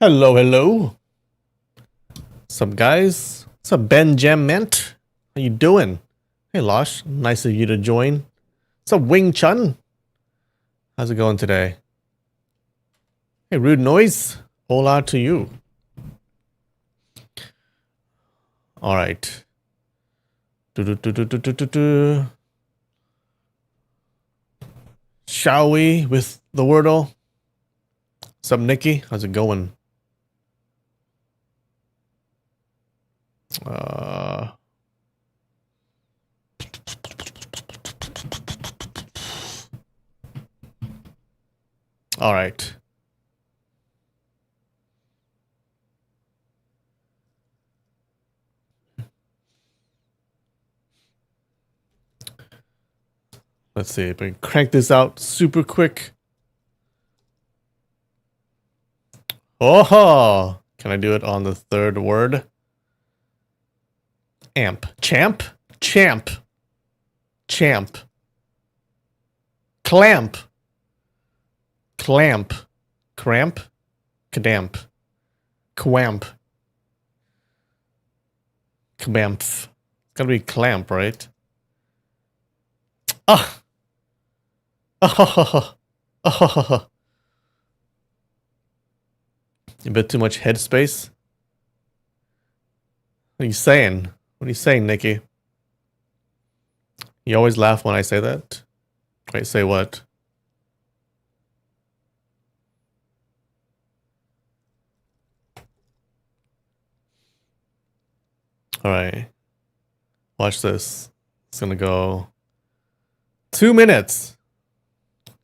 Hello, hello. What's up, guys? What's up, Benjamin? How you doing? Hey, Losh. Nice of you to join. What's up, Wing Chun? How's it going today? Hey, Rude Noise. Hola to you. All right. Shall we with the Wordle? What's up, Nikki? How's it going? All right. Let's see if I can crank this out super quick. Oh, can I do it on the third word? Amp. Champ? Champ. Champ. Clamp. Clamp. Cramp. Cadamp. Quamp. Kbampf. It's gotta be clamp, right? Ah! Oh! Oh! A bit too much headspace? What are you saying? What are you saying, Nikki? You always laugh when I say that? Wait, say what? Alright. Watch this. It's gonna go 2 minutes.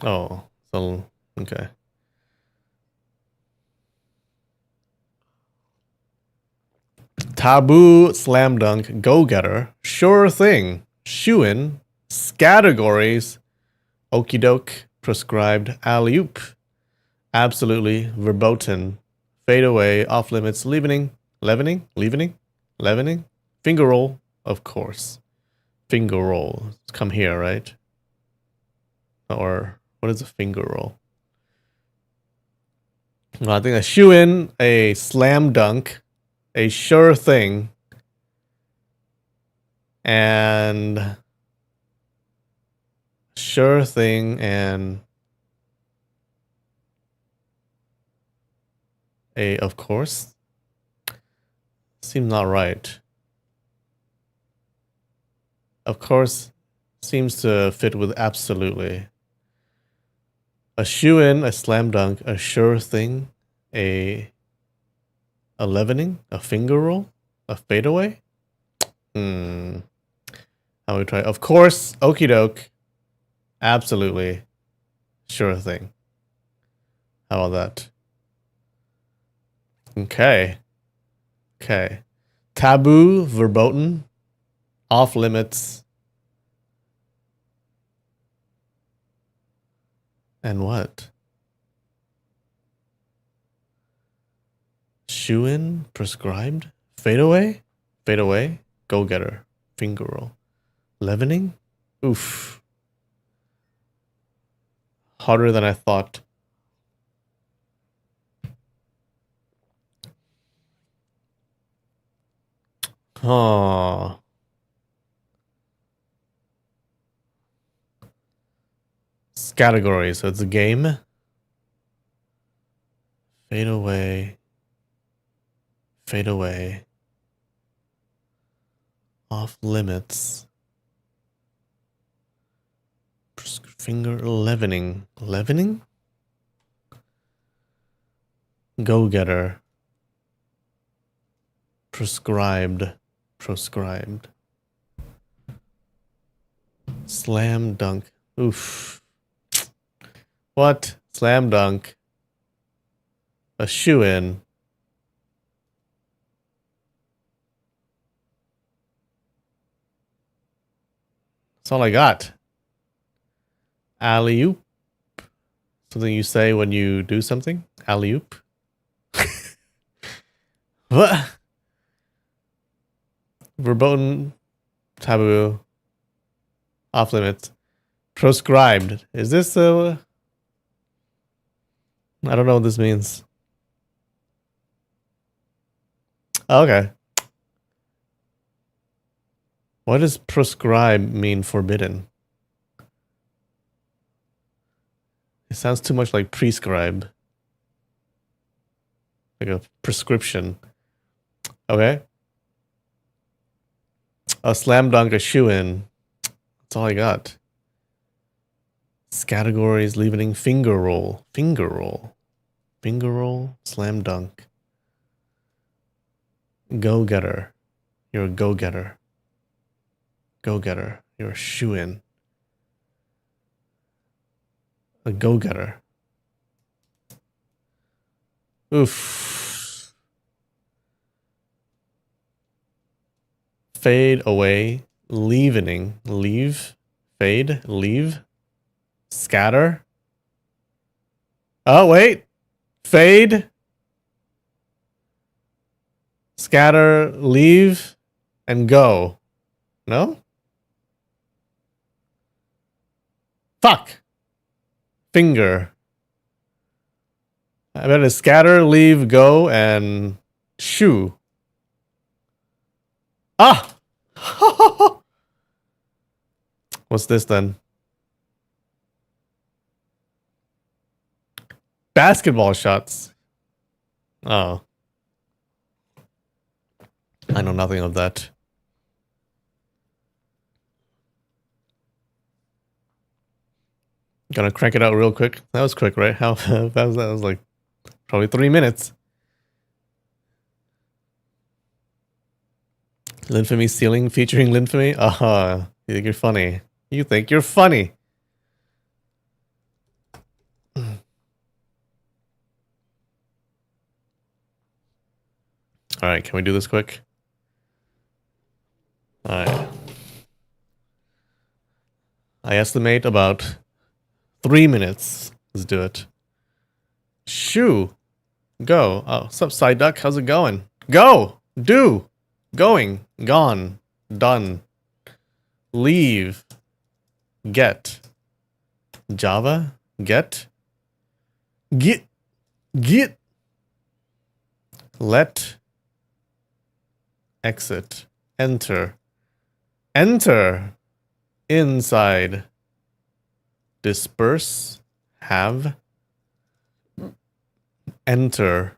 Oh, so okay. Taboo, slam dunk, go getter, sure thing, shoo-in, categories, okie doke, prescribed, alley oop, absolutely, verboten, fade away, off limits, leavening, finger roll, of course, finger roll. It's come here, right? Or what is a finger roll? Well, I think a shoe in, a slam dunk, a sure thing, and sure thing, and a of course. Seems not right. Of course seems to fit with absolutely. A shoe in, a slam dunk, a sure thing, a leavening, a finger roll, a fadeaway. How would we try? Of course, okie doke, absolutely, sure thing. How about that? Okay. Okay. Taboo, verboten, off limits, and what? Shoe in, prescribed, fade away, go getter, finger roll, leavening. Oof. Harder than I thought. Oh. It's category, so it's a game. Fade away. Fade away. Off limits. Finger leavening. Leavening? Go getter. Prescribed. Proscribed. Slam dunk. Oof. What? Slam dunk. A shoe in. That's all I got. Alley oop. Something you say when you do something? Alley oop. What? Verboten. Taboo. Off limits. Proscribed. Is this I don't know what this means. Okay. What does prescribe mean forbidden? It sounds too much like prescribe. Like a prescription. Okay. A slam dunk, a shoe in. That's all I got. Categories, leaving finger roll. Finger roll. Finger roll, slam dunk. Go-getter. You're a go-getter. Go-getter. You're a shoe in. A go-getter. Oof. Fade away. Leavening. Leave. Fade. Leave. Scatter. Oh, wait. Fade. Scatter. Leave. And go. No? Fuck. Finger. I better scatter, leave, go, and shoe. Ah! What's this then? Basketball shots. Oh. I know nothing of that. Gonna crank it out real quick. That was quick, right? How that was like probably 3 minutes. Linfamy ceiling featuring Linfamy? You think you're funny. You think you're funny. Alright, can we do this quick? Alright. I estimate about 3 minutes. Let's do it. Shoo. Go. Oh, what's up, Side Duck? How's it going? Go. Do. Going. Gone. Done. Leave. Get. Java. Get. Get. Get. Let. Exit. Enter. Enter. Inside. Disperse. Have. Enter.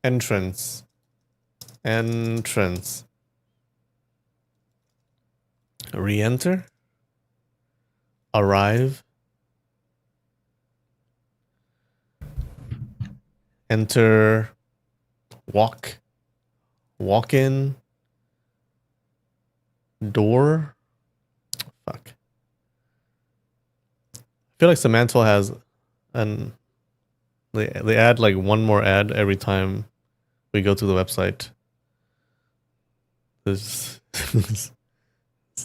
Entrance. Entrance. Re-enter. Arrive. Enter. Walk. Walk in. Door. Fuck. I feel like Semantle has an they add like one more ad every time we go to the website. This it's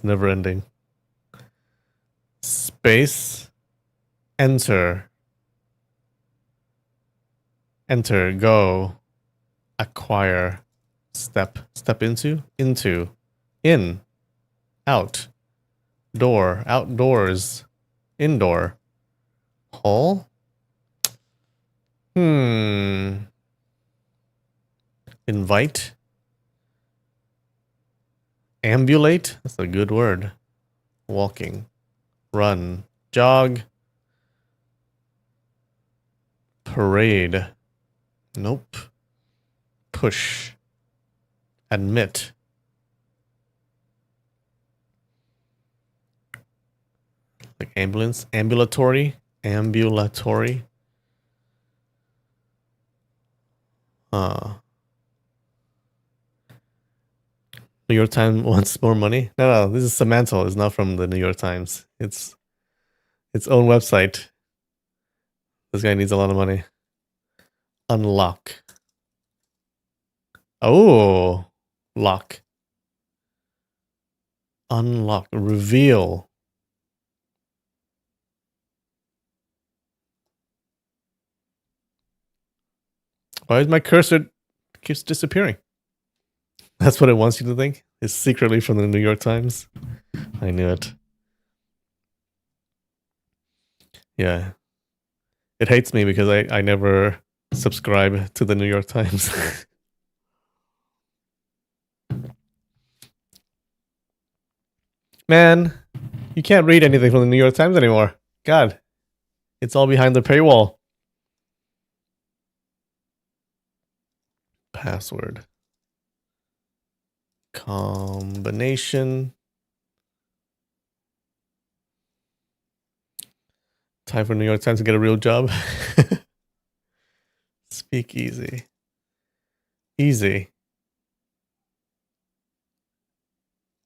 never ending. Space. Enter. Enter. Go. Acquire. Step. Step into. Into. In. Out. Door. Outdoors. Indoor. Hall. Invite. Ambulate. That's a good word. Walking. Run. Jog. Parade. Nope. Push. Admit. Like ambulance. Ambulatory. Ambulatory. New York Times wants more money. No, this is Semantle. It's not from the New York Times. It's its own website. This guy needs a lot of money. Unlock. Oh, lock. Unlock. Reveal. Why is my cursor keeps disappearing? That's what it wants you to think? It's secretly from the New York Times? I knew it. Yeah. It hates me because I never subscribe to the New York Times. Man, you can't read anything from the New York Times anymore. God, it's all behind the paywall. Password. Combination. Time for New York Times to get a real job. Speak easy. Easy.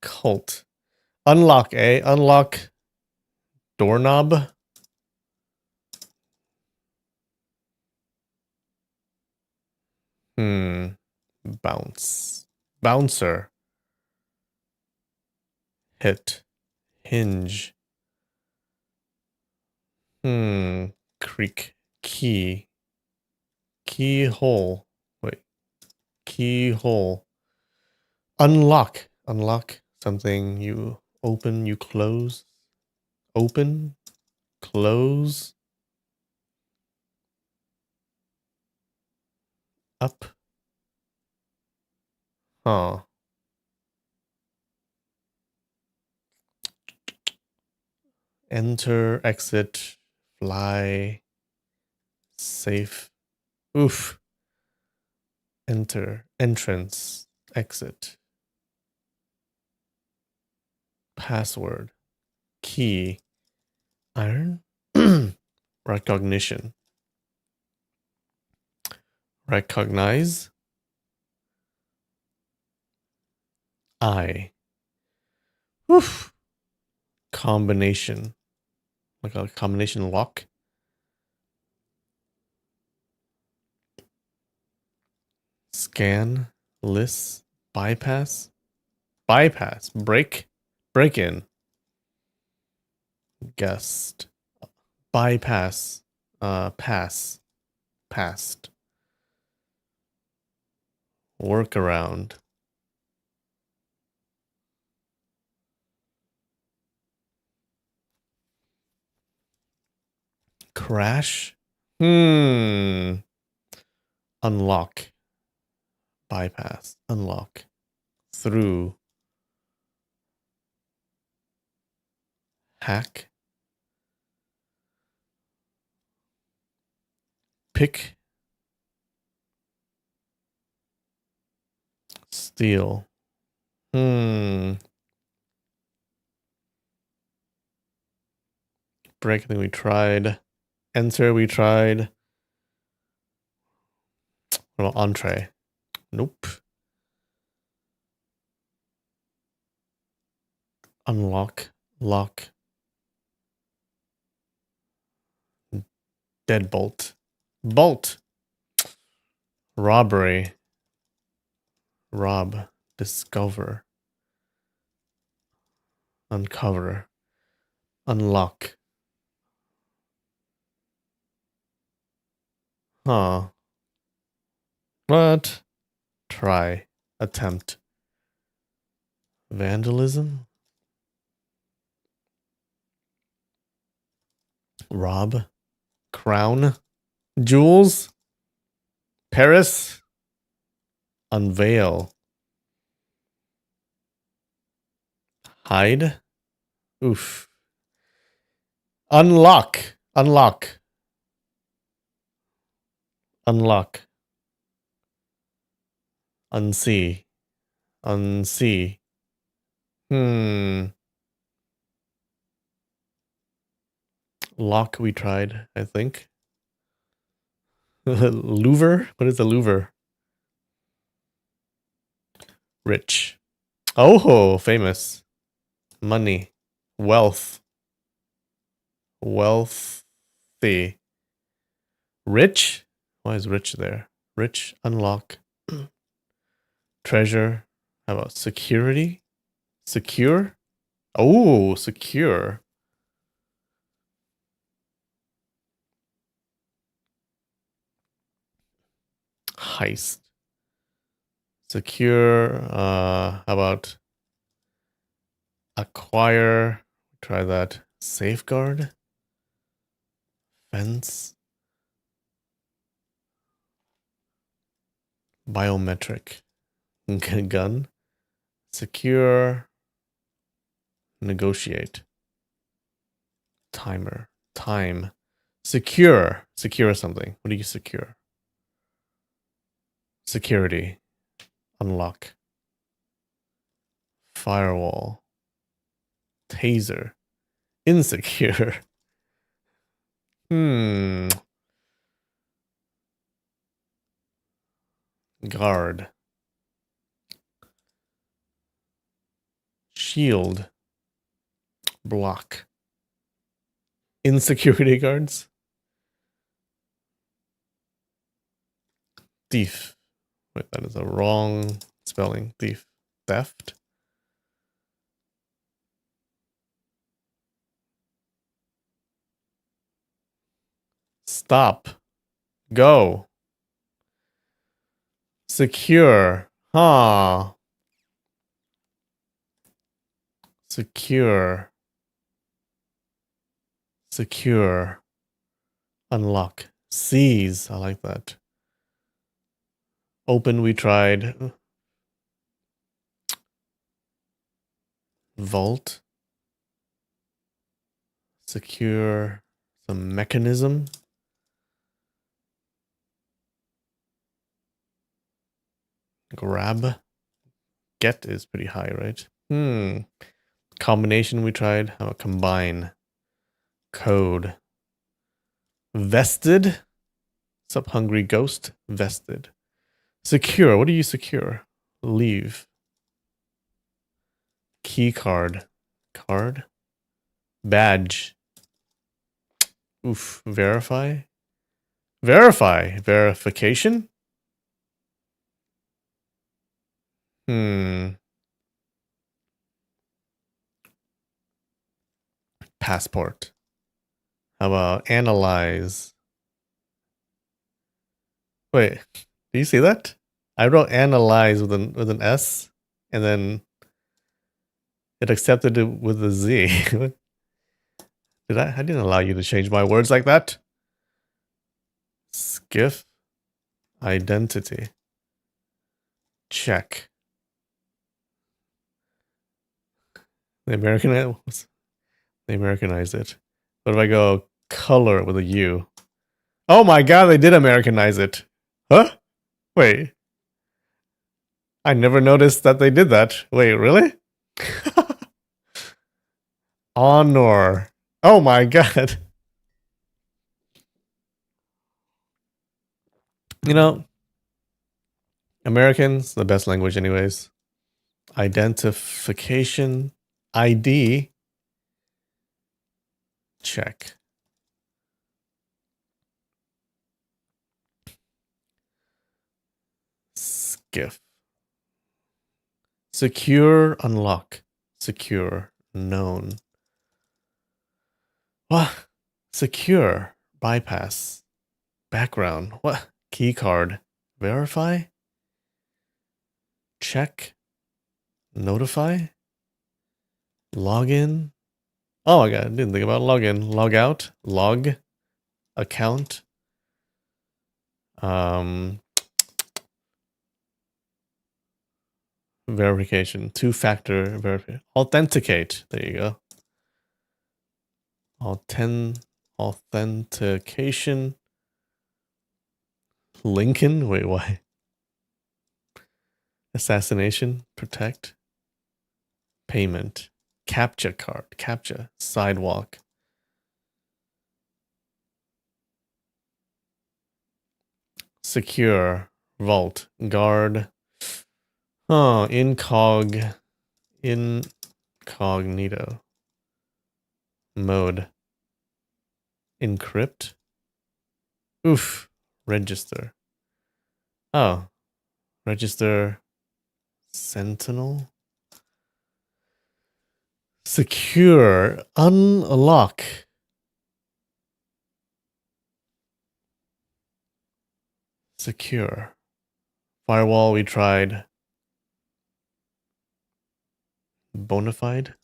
Cult. Unlock, eh? Unlock doorknob. Bounce. Bouncer. Hit. Hinge. Creak. Key. Keyhole. Wait. Keyhole. Unlock. Unlock. Something you open, you close. Open. Close. Up. Huh. Enter, exit, fly, safe. Oof. Enter, entrance, exit. Password. Key. Iron. Recognition. Recognize. I. Oof. Combination. Like a combination lock. Scan. List. Bypass. Bypass. Break. Break in. Guest. Bypass. Pass. Past. Workaround. Crash. Unlock. Bypass. Unlock. Through. Hack. Pick. Steal. Break, I think we tried. Enter, we tried. What about entree? Nope. Unlock. Lock. Deadbolt. Bolt. Robbery. Rob. Discover. Uncover. Unlock. Huh. What? Try. Attempt. Vandalism. Rob. Crown. Jewels. Paris. Unveil. Hide. Oof. Unlock. Unlock. Unlock. Unsee. Unsee. Lock we tried, I think. Louver? What is a louver? Rich. Oh, famous. Money. Wealth. Wealthy. Rich? Why is rich there? Rich. Unlock. Treasure. How about security? Secure? Oh, secure. Heist. Secure. How about acquire? Try that. Safeguard. Fence. Biometric. Gun. Secure. Negotiate. Timer. Time. Secure. Secure something. What do you secure? Security. Unlock. Firewall. Taser. Insecure. Guard. Shield. Block. Insecurity guards. Thief. Wait, that is a wrong spelling. Thief. Theft. Stop. Go. Secure. Huh. Secure. Secure. Unlock. Seize. I like that. Open, we tried. Vault. Secure. Some mechanism. Grab. Get is pretty high, right? Combination we tried. How about combine? Code. Vested. Sup, hungry ghost? Vested. Secure. What do you secure? Leave. Key card. Card. Badge. Oof. Verify. Verify. Verification. Passport. How about analyze? Wait, do you see that? I wrote analyze with an S, and then it accepted it with a Z. Did I? I didn't allow you to change my words like that. Skiff. Identity. Check. They Americanized it. What if I go color with a U? Oh my god, they did Americanize it. Huh? Wait. I never noticed that they did that. Wait, really? Honor. Oh my god. You know, American's the best language anyways. Identification. ID. Check. Skiff. Secure. Unlock. Secure. Known. What? Secure. Bypass. Background. What? Key card. Verify. Check. Notify. Login. Oh my god, I didn't think about login. Log out. Log. Account. Verification. Two-factor verification. Authenticate. There you go. Authentication. Lincoln? Wait, why? Assassination. Protect. Payment. Captcha card. Captcha. Sidewalk. Secure. Vault. Guard. Oh, incognito. Mode. Encrypt. Oof. Register. Oh. Register. Sentinel. Secure. Unlock. Secure. Firewall we tried. Bonafide.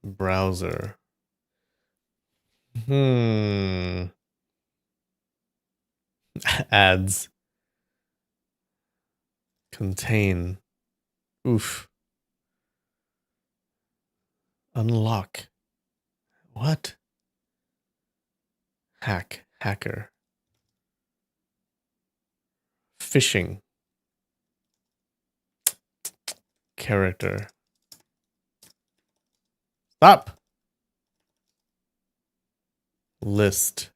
Browser. Ads. Contain. Oof. Unlock. What? Hack. Hacker. Phishing. Character. Stop! List.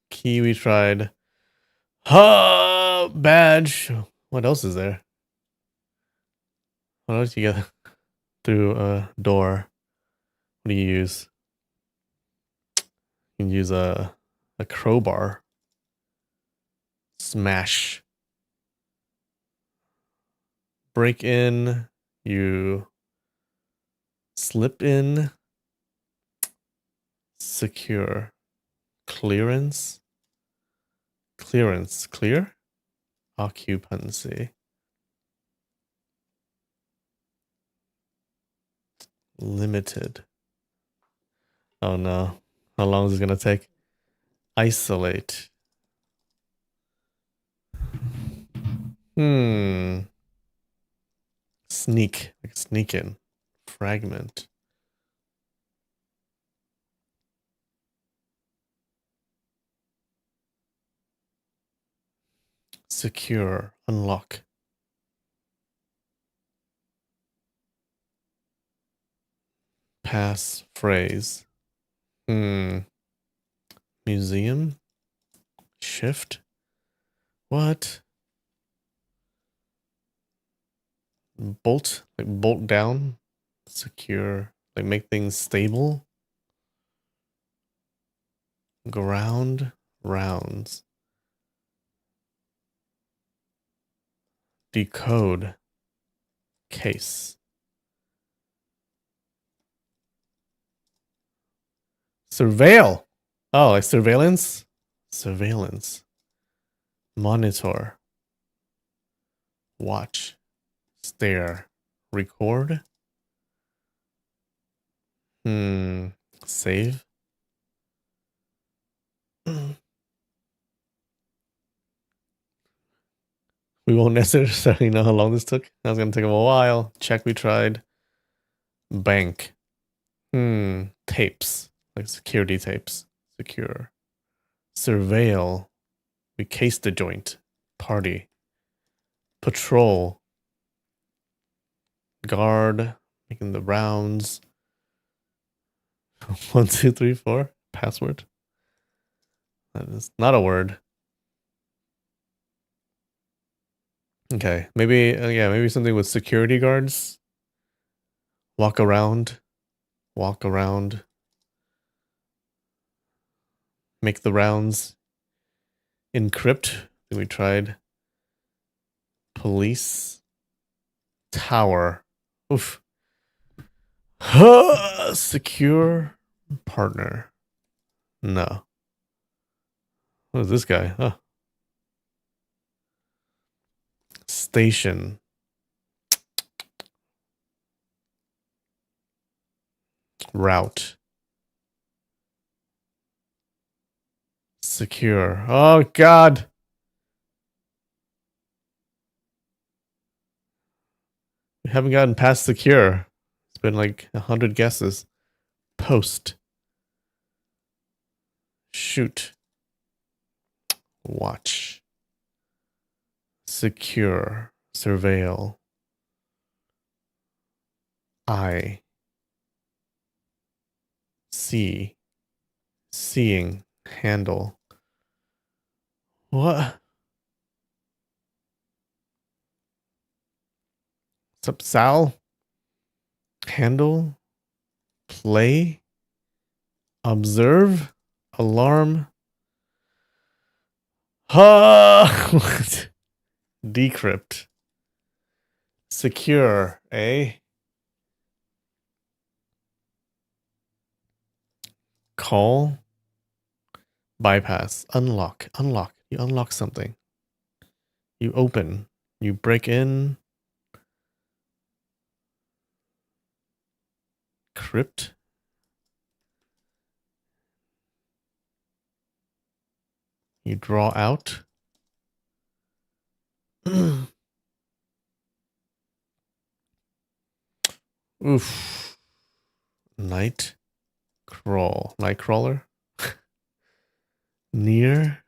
Key we tried. Badge. What else is there? What else you get through a door? What do you use? You can use a crowbar. Smash. Break in. You slip in. Secure. Clearance. Clearance. Clear. Occupancy. Limited. Oh no. How long is it gonna take? Isolate. Sneak. Like sneak in. Fragment. Secure. Unlock. Pass phrase. Museum. Shift. What? Bolt. Like bolt down. Secure. Like make things stable. Ground. Rounds. Decode. Case. Surveil. Oh, like surveillance? Surveillance. Monitor. Watch. Stare. Record. Save. We won't necessarily know how long this took. That's gonna take him a while. Check we tried. Bank. Tapes. Like security tapes. Secure. Surveil. We case the joint. Party. Patrol. Guard. Making the rounds. 1, 2, 3, 4. Password. That is not a word. Okay, maybe yeah, maybe something with security guards. Walk around. Walk around. Make the rounds. Encrypt. We tried. Police. Tower. Oof. Secure partner. No. What is this guy? Oh. Station. Route. Secure. Oh God. We haven't gotten past secure. It's been like 100 guesses. Post. Shoot. Watch. Secure. Surveil. Eye. See. Seeing. Handle. What? What's up, Sal? Handle. Play. Observe. Alarm. What? Decrypt. Secure, eh? Call. Bypass. Unlock. Unlock. You unlock something. You open. You break in. Crypt. You draw out. Oof. Night crawl. Night crawler. Near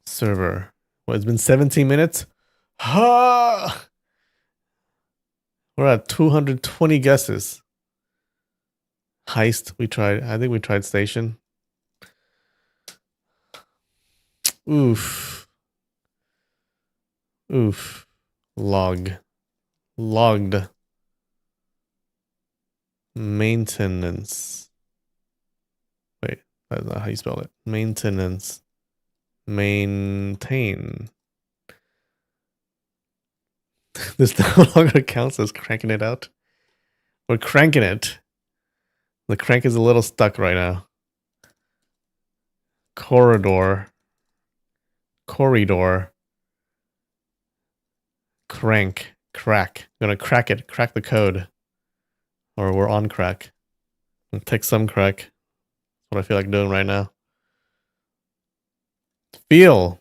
server. Well, it's been 17 minutes. Ha! We're at 220 guesses. Heist. We tried. I think we tried station. Oof. Oof. Log. Logged. Maintenance. Wait, that's not how you spell it. Maintenance. Maintain. This no longer counts as cranking it out. We're cranking it. The crank is a little stuck right now. Corridor. Corridor. Crank. Crack. I'm gonna crack it. Crack the code. Or we're on crack. I'll take some crack. That's what I feel like doing right now. Feel.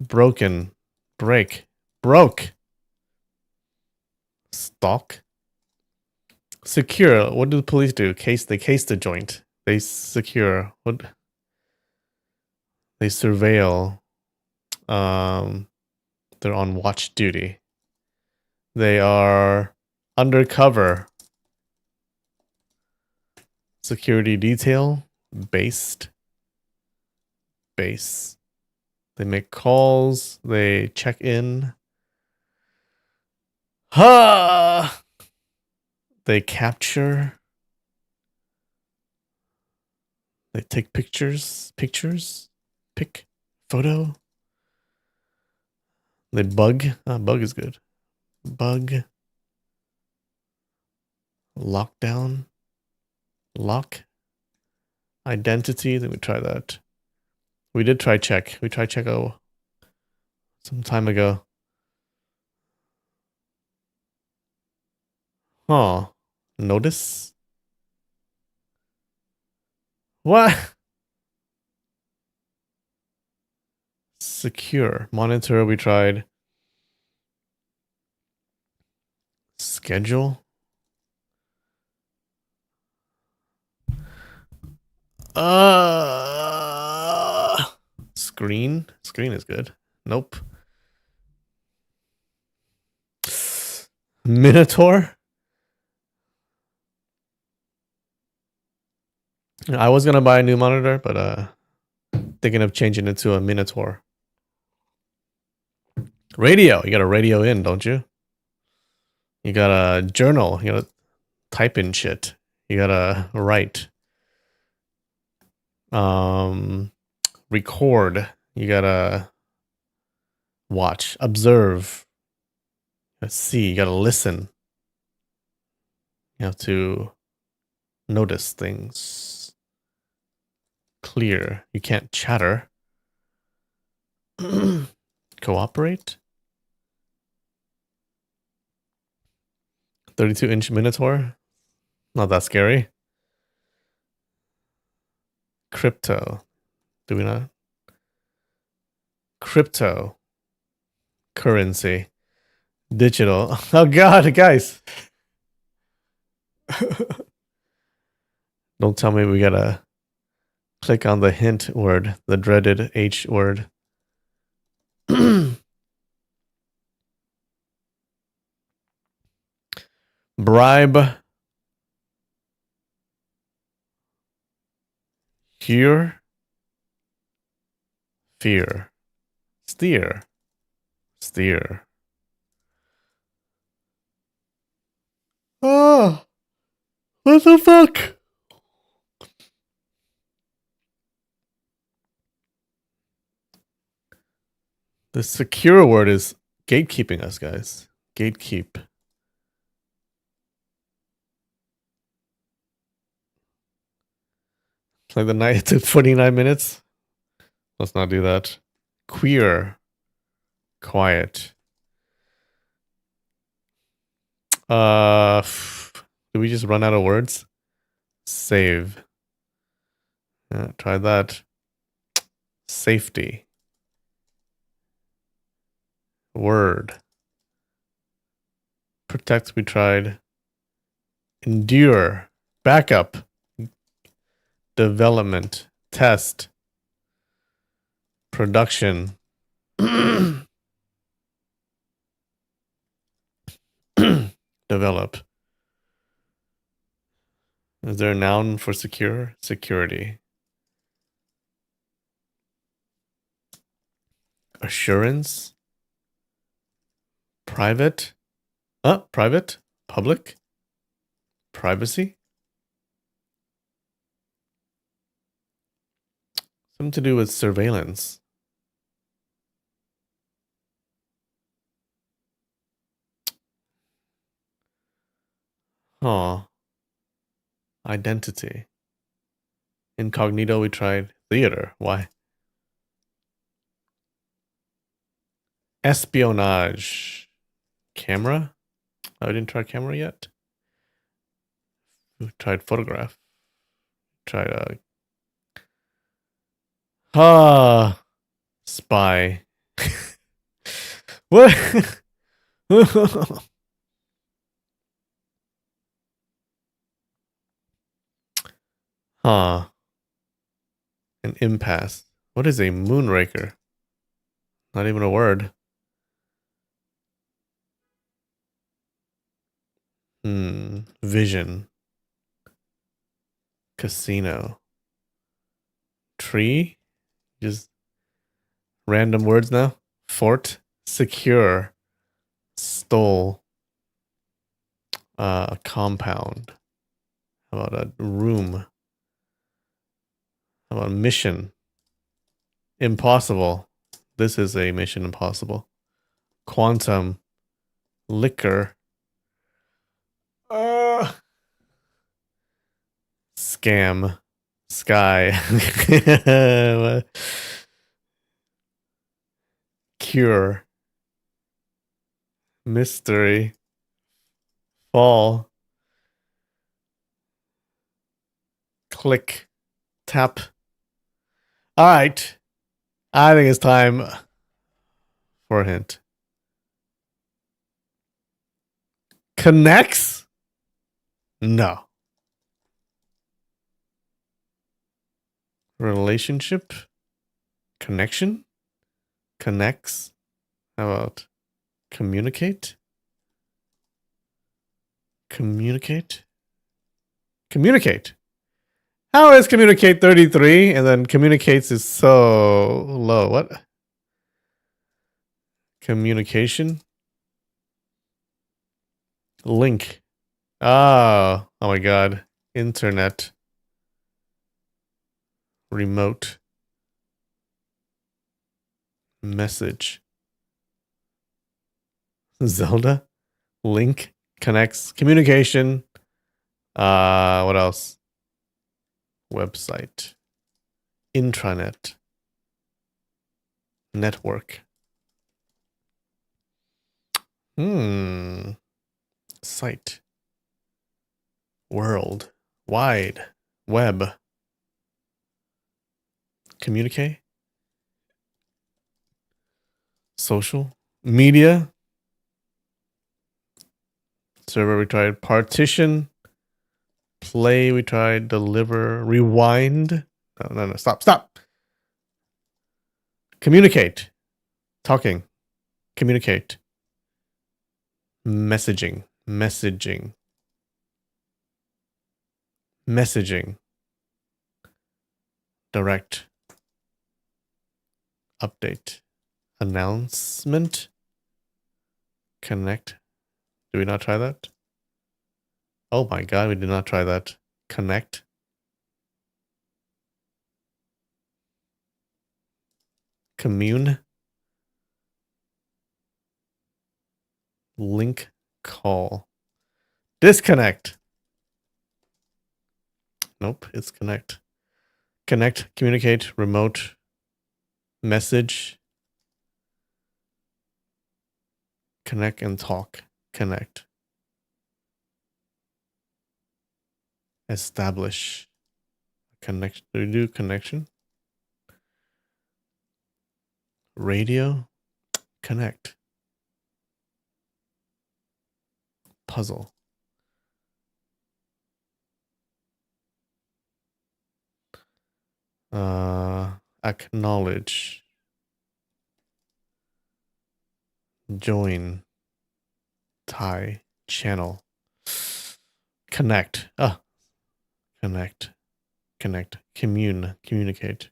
Broken. Break. Broke. Stalk. Secure. What do the police do? They case the joint. They secure. What? They surveil. They're on watch duty. They are undercover. Security detail. Based. Base. They make calls. They check in. Ha! They capture. They take pictures. Pictures. Pick. Photo. They bug. Bug is good. Bug. Lockdown. Lock. Identity. Then we try that. We did try check. We tried check some time ago. Huh. Notice? What? Secure. Monitor, we tried. Schedule? Screen? Screen is good. Nope. Minotaur? I was gonna buy a new monitor, but thinking of changing it to a Minotaur. Radio. You got a radio in, don't you? You got a journal. You gotta type in shit. You gotta write. Record. You gotta watch. Observe. Let's see. You gotta listen. You have to notice things. Clear. You can't chatter. Cooperate. 32-inch Minotaur. Not that scary. Crypto. Do we not? Crypto. Currency. Digital. Oh god, guys. Don't tell me we gotta click on the hint word, the dreaded H word. Bribe. Here. Fear. Steer. Steer. Oh, what the fuck? The secure word is gatekeeping us, guys. Gatekeep. Like the night took 49 minutes. Let's not do that. Queer. Quiet. Do we just run out of words? Save. Yeah, try that. Safety. Word. Protect, we tried. Endure. Backup. Development. Test. Production. Develop. Is there a noun for secure? Security. Assurance. Private. Private. Public. Privacy. Something to do with surveillance. Huh. Identity. Incognito, we tried. Theater. Why? Espionage. Camera? I didn't try camera yet. We tried photograph. Tried spy. What? Huh. An impasse. What is a moonraker? Not even a word. Vision. Casino. Tree? Just random words now. Fort. Secure. Stole. A compound. How about a room? How about mission? Impossible. This is a mission impossible. Quantum. Liquor. Scam. Sky. Cure. Mystery. Fall. Click. Tap. All right. I think it's time for a hint. Connects? No. Relationship? Connection? Connects? How about communicate? Communicate? Communicate. How is communicate 33 and then communicates is so low? What? Communication? Link. Oh my god. Internet. Remote. Message. Zelda. Link. Connects. Communication. What else? Website. Intranet. Network. Site. World. Wide. Web. Communicate. Social. Media. Server we tried. Partition. Play we tried. Deliver. Rewind. No. Stop. Communicate. Talking. Communicate. Messaging. Direct. Update. Announcement. Connect. Did we not try that? Oh my god, we did not try that. Connect. Commune. Link call. Disconnect. Nope, it's connect. Connect, communicate, remote, message. Connect and talk. Connect. Establish. Connect. Do we do connection? Radio. Connect. puzzle. Acknowledge. Join. Tie. Channel. Connect. Connect. Connect. Communicate.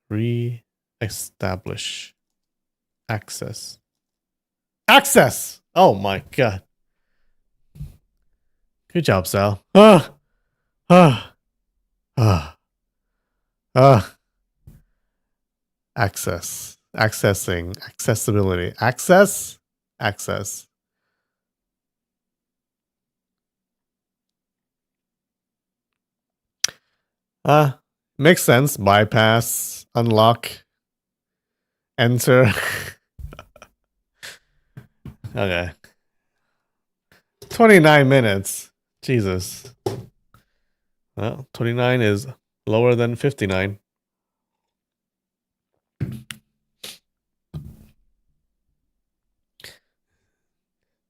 Re-establish. Access. Access! Oh my god. Good job, Sal. Access. Accessing. Accessibility. Access. Access. Makes sense. Bypass. Unlock. Enter. Okay. 29 minutes. Jesus. Well, 29 is lower than 59.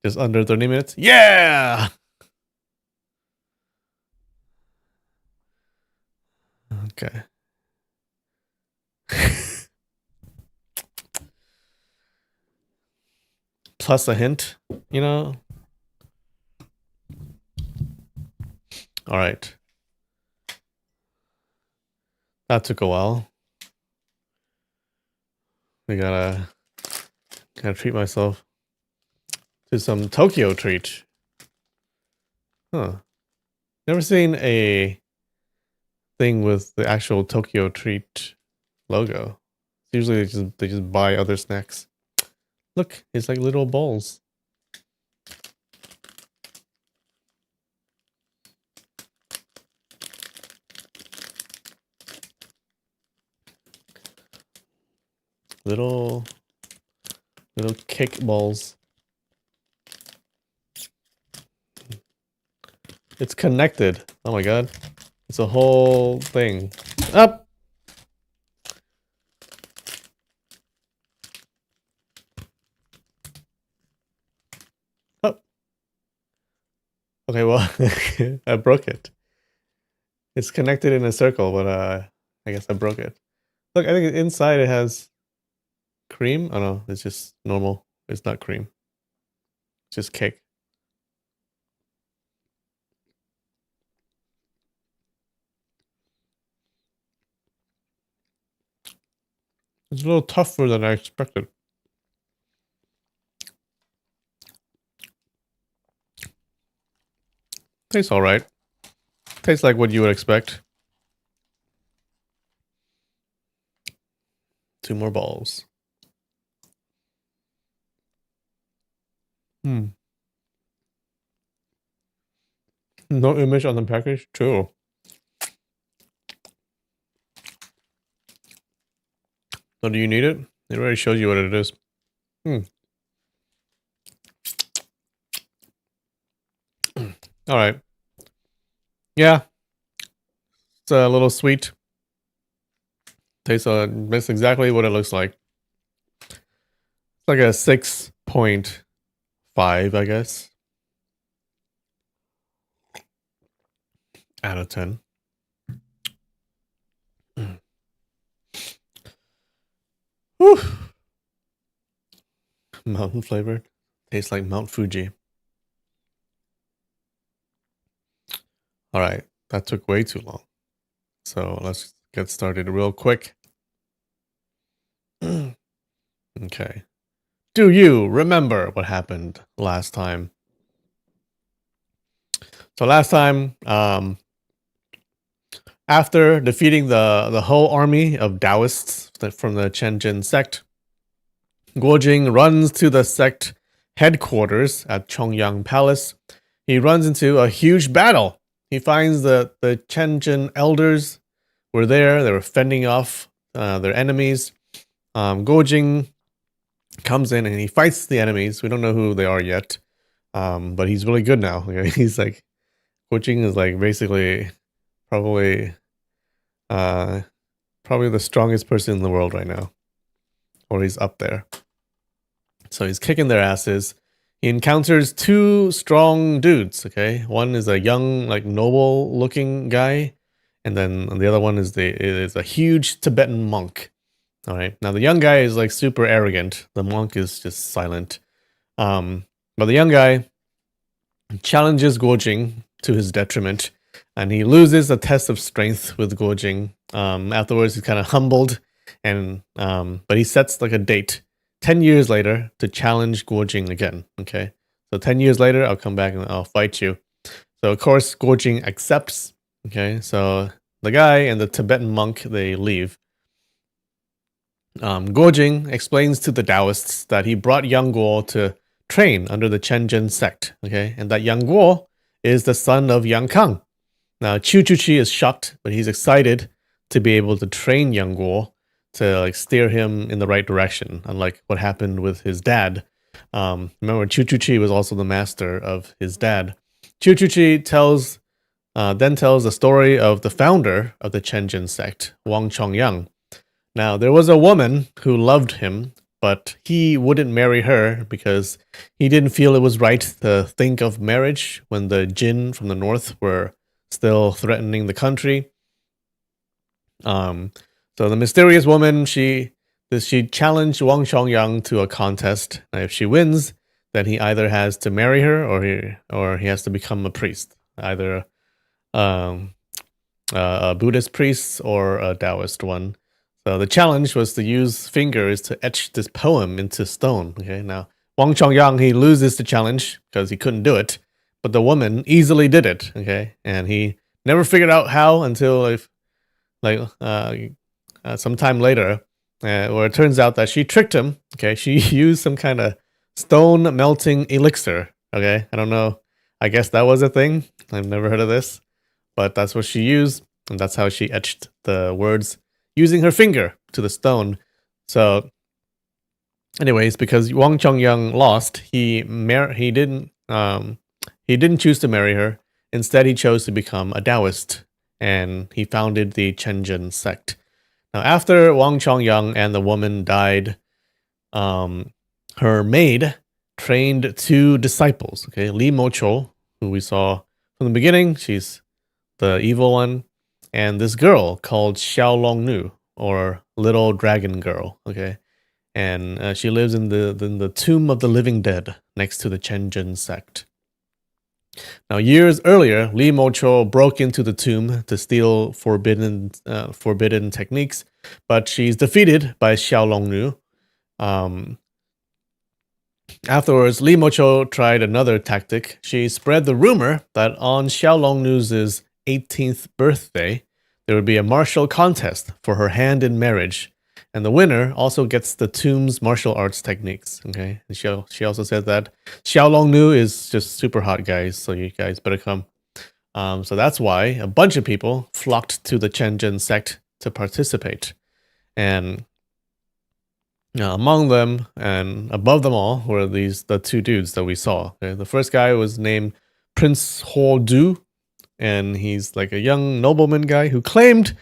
Just under 30 minutes. Yeah! Okay. Plus a hint, you know? All right. That took a while. I gotta treat myself to some Tokyo treat. Huh. Never seen a thing with the actual Tokyo treat logo. Usually they just buy other snacks. Look, it's like little bowls. Little cake balls. It's connected. Oh my god. It's a whole thing. Up! Up! Okay, well, I broke it. It's connected in a circle, but I guess I broke it. Look, I think inside it has cream. Oh no, it's just normal. It's not cream. It's just cake. It's a little tougher than I expected. Tastes alright. Tastes like what you would expect. 2 more balls. No image on the package? True. So do you need it? It already shows you what it is. Alright. Yeah. It's a little sweet. Tastes that's exactly what it looks like. It's like a 6.5, I guess. Out of 10. Whew. Mountain flavored. Tastes like Mount Fuji. Alright. That took way too long. So let's get started real quick. Okay. Do you remember what happened last time? So last time, after defeating the whole army of Taoists from the Chenjin sect, Guojing runs to the sect headquarters at Chongyang Palace. He runs into a huge battle. He finds the Chenjin elders were there. They were fending off their enemies. Guojing comes in and he fights the enemies. We don't know who they are yet, but he's really good now. Okay? He's like, Guojing is like basically probably the strongest person in the world right now, or he's up there. So he's kicking their asses. He encounters two strong dudes. Okay, one is a young, like noble-looking guy, and then the other one is a huge Tibetan monk. All right. Now the young guy is like super arrogant. The monk is just silent. But the young guy challenges Guojing to his detriment, and he loses a test of strength with Guojing. Afterwards, he's kind of humbled, and but he sets like a date 10 years later to challenge Guojing again. Okay, so 10 years later, I'll come back and I'll fight you. So of course, Guojing accepts. Okay, so the guy and the Tibetan monk they leave. Guojing explains to the Taoists that he brought Yang Guo to train under the Chenjin sect, okay, and that Yang Guo is the son of Yang Kang. Now, Chu Chuchi is shocked, but he's excited to be able to train Yang Guo to like steer him in the right direction, unlike what happened with his dad. Remember, Chu Chuchi was also the master of his dad. Chu Chuchi then tells the story of the founder of the Chenjin sect, Wang Chongyang. Now, there was a woman who loved him, but he wouldn't marry her because he didn't feel it was right to think of marriage when the Jin from the north were still threatening the country. So the mysterious woman, she challenged Wang Chongyang to a contest. Now, if she wins, then he either has to marry her or he has to become a priest, either a Buddhist priest or a Taoist one. So the challenge was to use fingers to etch this poem into stone. Okay, now Wang Chongyang he loses the challenge because he couldn't do it, but the woman easily did it. Okay, and he never figured out how until some time later, where it turns out that she tricked him. Okay, she used some kind of stone melting elixir. Okay, I don't know. I guess that was a thing. I've never heard of this, but that's what she used, and that's how she etched the words using her finger to the stone. So, anyways, because Wang Chongyang lost, he didn't choose to marry her. Instead, he chose to become a Taoist, and he founded the Chenjin sect. Now, after Wang Chongyang and the woman died, her maid trained two disciples. Okay, Li Mocho, who we saw from the beginning, she's the evil one, and this girl called Xiaolong Nu, or Little Dragon Girl. Okay, and she lives in the Tomb of the Living Dead next to the Chenjin sect. Now, years earlier, Li Mocho broke into the tomb to steal forbidden techniques, but she's defeated by Xiaolong Nu. Afterwards, Li Mocho tried another tactic. She spread the rumor that on Xiaolong Nu's 18th birthday, there would be a martial contest for her hand in marriage, and the winner also gets the tomb's martial arts techniques. Okay, and she also said that Xiaolong Nu is just super hot, guys. So you guys better come. So that's why a bunch of people flocked to the Chenjin sect to participate, and among them and above them all were the two dudes that we saw. Okay? The first guy was named Prince Ho Du, and he's like a young nobleman guy who claimed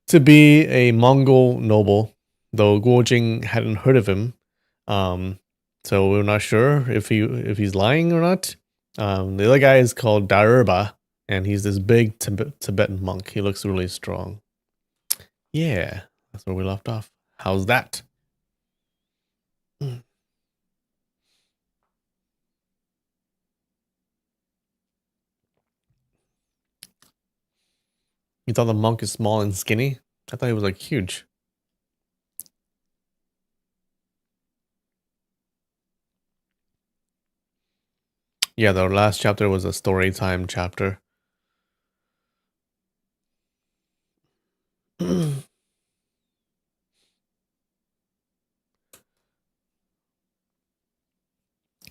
to be a Mongol noble, though Guojing hadn't heard of him. So we're not sure if he's lying or not. The other guy is called Darba, and he's this big Tibetan monk. He looks really strong. Yeah, that's where we left off. How's that? You thought the monk is small and skinny? I thought he was like huge. Yeah, the last chapter was a story time chapter.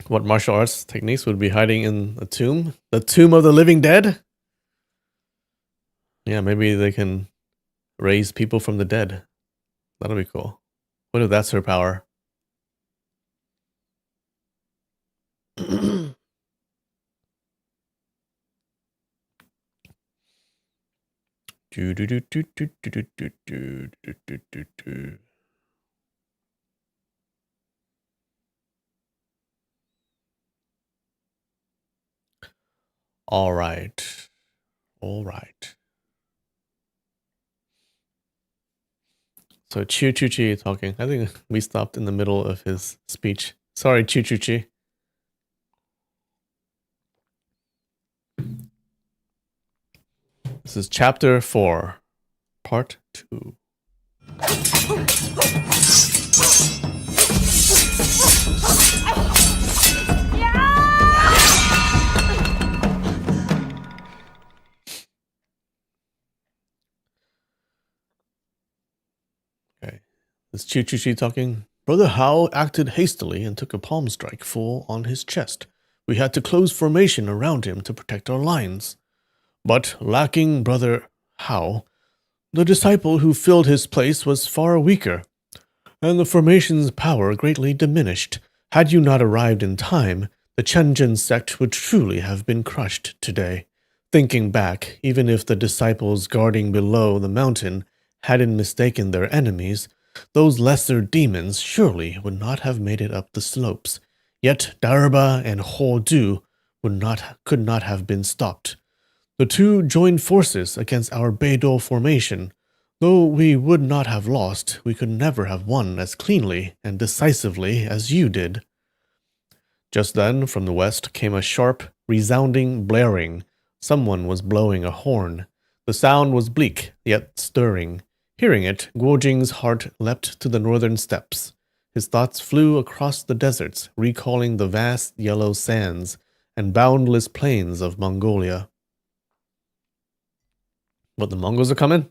What martial arts techniques would be hiding in a tomb? The Tomb of the Living Dead? Yeah, maybe they can raise people from the dead. That'll be cool. What if that's her power? All right. All right. So Chu Chu Chi talking. I think we stopped in the middle of his speech. Sorry, Chu Chu Chi. This is chapter 4, part 2. Okay. This is Chu Chu Chi talking. Brother Hao acted hastily and took a palm strike full on his chest. We had to close formation around him to protect our lines. But lacking Brother Hao, the disciple who filled his place was far weaker, and the formation's power greatly diminished. Had you not arrived in time, the Chenjin sect would truly have been crushed today. Thinking back, even if the disciples guarding below the mountain hadn't mistaken their enemies, those lesser demons surely would not have made it up the slopes. Yet Darba and Ho Du could not have been stopped. The two joined forces against our Beidou formation. Though we would not have lost, we could never have won as cleanly and decisively as you did. Just then, from the west came a sharp, resounding blaring. Someone was blowing a horn. The sound was bleak, yet stirring. Hearing it, Guojing's heart leapt to the northern steppes. His thoughts flew across the deserts, recalling the vast yellow sands and boundless plains of Mongolia. But the Mongols are coming?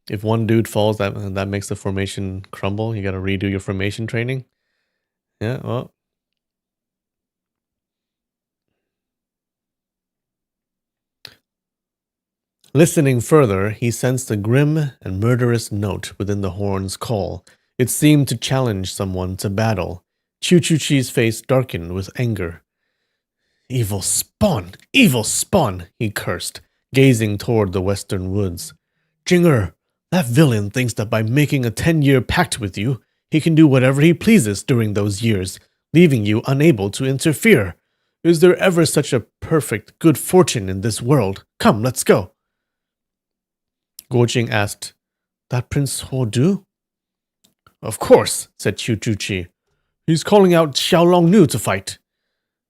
If one dude falls, that makes the formation crumble. You gotta redo your formation training. Yeah, well. Listening further, he sensed a grim and murderous note within the horn's call. It seemed to challenge someone to battle. Chu Chu Chi's face darkened with anger. Evil spawn! Evil spawn! He cursed, gazing toward the western woods. Jinger, that villain thinks that by making a 10-year pact with you, he can do whatever he pleases during those years, leaving you unable to interfere. Is there ever such a perfect good fortune in this world? Come, let's go. Guojing asked, That Prince Ho Du? Of course, said Chu Chu Chi. He's calling out Xiaolong Nu to fight.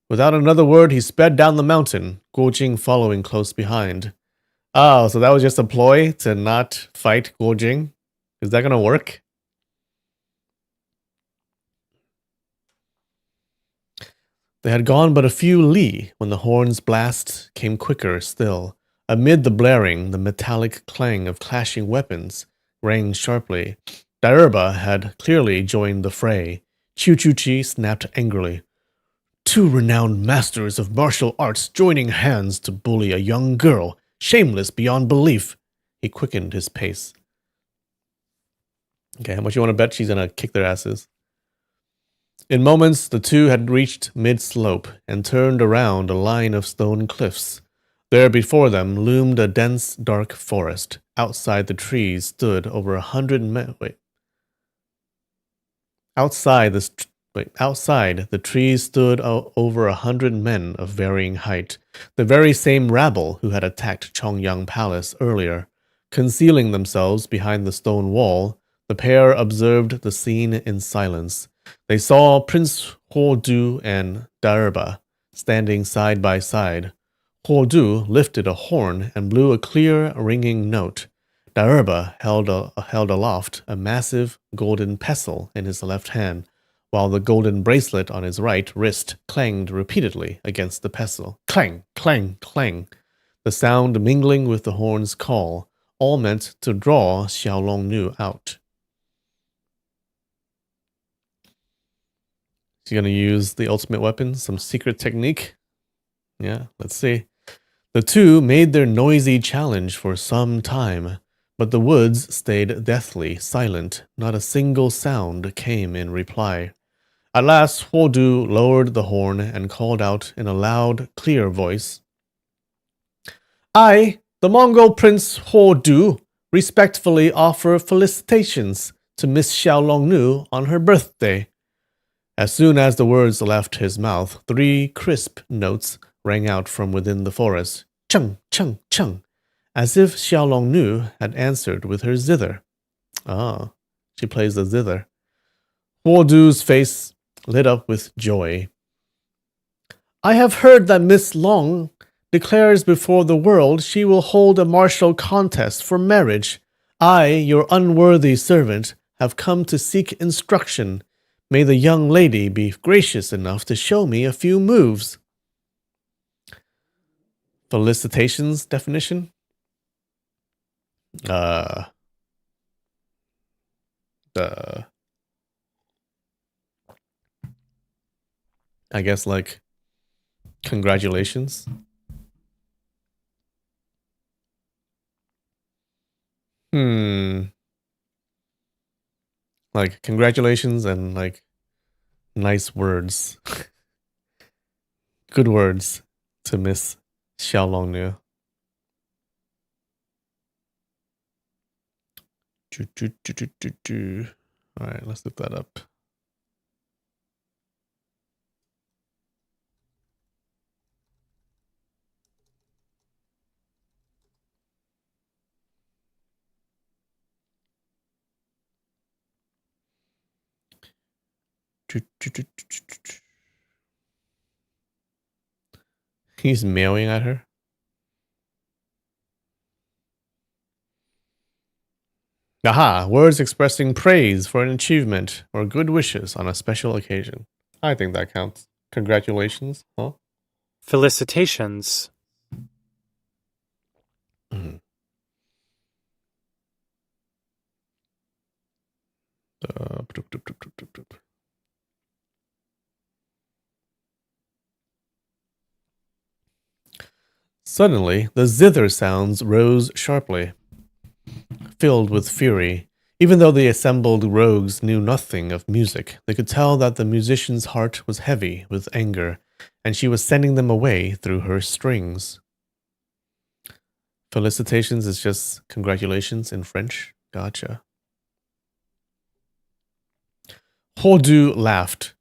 Without another word, he sped down the mountain, Guojing following close behind. Oh, so that was just a ploy to not fight Guojing? Is that going to work? They had gone but a few li when the horn's blast came quicker still. Amid the blaring, the metallic clang of clashing weapons rang sharply. Darba had clearly joined the fray. Chu Chu Chi snapped angrily. Two renowned masters of martial arts joining hands to bully a young girl, shameless beyond belief. He quickened his pace. Okay, how much you want to bet she's gonna kick their asses? In moments, the two had reached mid-slope and turned around a line of stone cliffs. There before them loomed a dense, dark forest. Outside the trees stood over 100 men. Outside the trees stood over 100 men of varying height, the very same rabble who had attacked Chongyang Palace earlier. Concealing themselves behind the stone wall, the pair observed the scene in silence. They saw Prince Ho Du and Darba standing side by side. Ho Du lifted a horn and blew a clear, ringing note. Darba held aloft a massive golden pestle in his left hand, while the golden bracelet on his right wrist clanged repeatedly against the pestle. Clang, clang, clang. The sound mingling with the horn's call, all meant to draw Xiaolong Nu out. She's going to use the ultimate weapon, some secret technique. Yeah, let's see. The two made their noisy challenge for some time, but the woods stayed deathly silent. Not a single sound came in reply. At last, Ho Du lowered the horn and called out in a loud, clear voice, I, the Mongol Prince Ho Du, respectfully offer felicitations to Miss Xiaolongnu on her birthday. As soon as the words left his mouth, 3 crisp notes rang out from within the forest. Chung, chung, chung, as if Xiaolongnu had answered with her zither. Ah, she plays the zither. Huodu's face lit up with joy. I have heard that Miss Long declares before the world she will hold a martial contest for marriage. I, your unworthy servant, have come to seek instruction. May the young lady be gracious enough to show me a few moves. Felicitations definition? I guess like congratulations. Like congratulations and like nice words. Good words to Miss Xiaolongnu. Alright, let's look that up. He's meowing at her. Aha! Words expressing praise for an achievement or good wishes on a special occasion. I think that counts. Congratulations, huh? Felicitations. Mm-hmm. Suddenly, the zither sounds rose sharply, filled with fury. Even though the assembled rogues knew nothing of music, they could tell that the musician's heart was heavy with anger, and she was sending them away through her strings. Felicitations is just congratulations in French. Gotcha. Huodu laughed.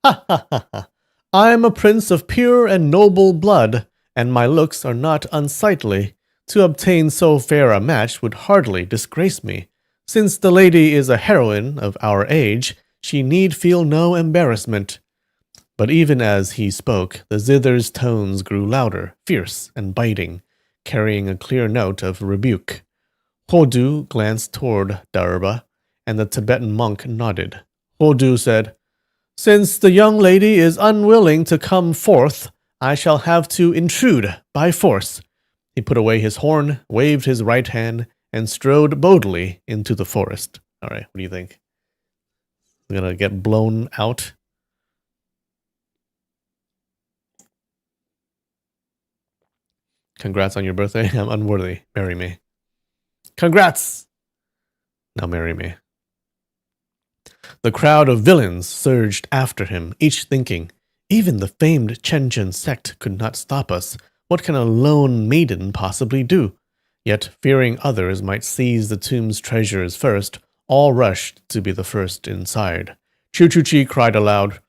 Ha ha ha ha. I am a prince of pure and noble blood, and my looks are not unsightly. To obtain so fair a match would hardly disgrace me. Since the lady is a heroine of our age, she need feel no embarrassment. But even as he spoke, the zither's tones grew louder, fierce, and biting, carrying a clear note of rebuke. Huodu glanced toward Darba, and the Tibetan monk nodded. Huodu said, Since the young lady is unwilling to come forth, I shall have to intrude by force. He put away his horn, waved his right hand, and strode boldly into the forest. All right, what do you think? We're gonna get blown out? Congrats on your birthday. I'm unworthy. Marry me. Congrats! Now marry me. The crowd of villains surged after him, each thinking, even the famed Chenchen sect could not stop us. What can a lone maiden possibly do? Yet, fearing others might seize the tomb's treasures first, all rushed to be the first inside. Chu-Chu-Chi cried aloud,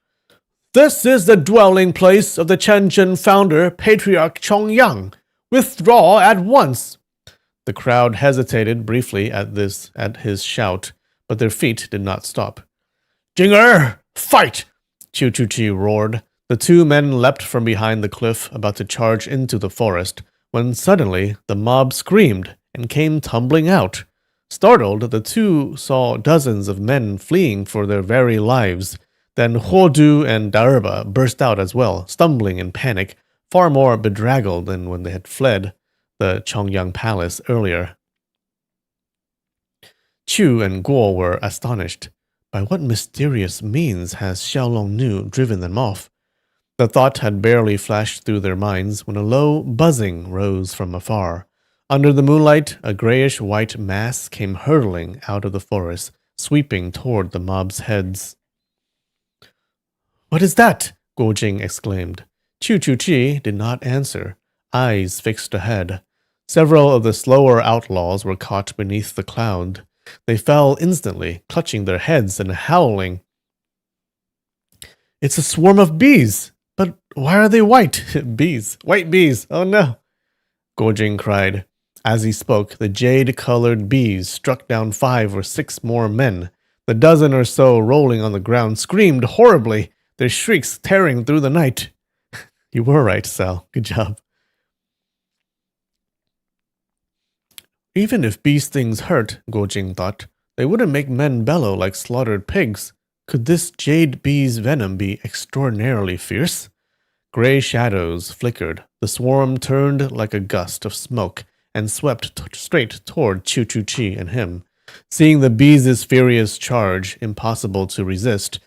This is the dwelling place of the Chenchen founder, Patriarch Chongyang. Withdraw at once! The crowd hesitated briefly at his shout, but their feet did not stop. Jinger, fight! Chu-Chu-Chi roared. The 2 men leapt from behind the cliff, about to charge into the forest, when suddenly the mob screamed and came tumbling out. Startled, the 2 saw dozens of men fleeing for their very lives. Then Huodu and Darba burst out as well, stumbling in panic, far more bedraggled than when they had fled the Chongyang Palace earlier. Chu and Guo were astonished. By what mysterious means has Xiaolongnu driven them off? The thought had barely flashed through their minds when a low buzzing rose from afar. Under the moonlight, a grayish-white mass came hurtling out of the forest, sweeping toward the mob's heads. What is that? Guojing exclaimed. Chu-Chu-Chi did not answer, eyes fixed ahead. Several of the slower outlaws were caught beneath the cloud. They fell instantly, clutching their heads and howling. It's a swarm of bees! But why are they white? Bees. White bees. Oh no. Guojing cried. As he spoke, the jade-colored bees struck down 5 or 6 more men. The dozen or so rolling on the ground screamed horribly, their shrieks tearing through the night. You were right, Sal. Good job. Even if bee stings hurt, Guojing thought, they wouldn't make men bellow like slaughtered pigs. Could this jade bee's venom be extraordinarily fierce? Gray shadows flickered. The swarm turned like a gust of smoke and swept straight toward Chu-Chu-Chi and him. Seeing the bees' furious charge, impossible to resist,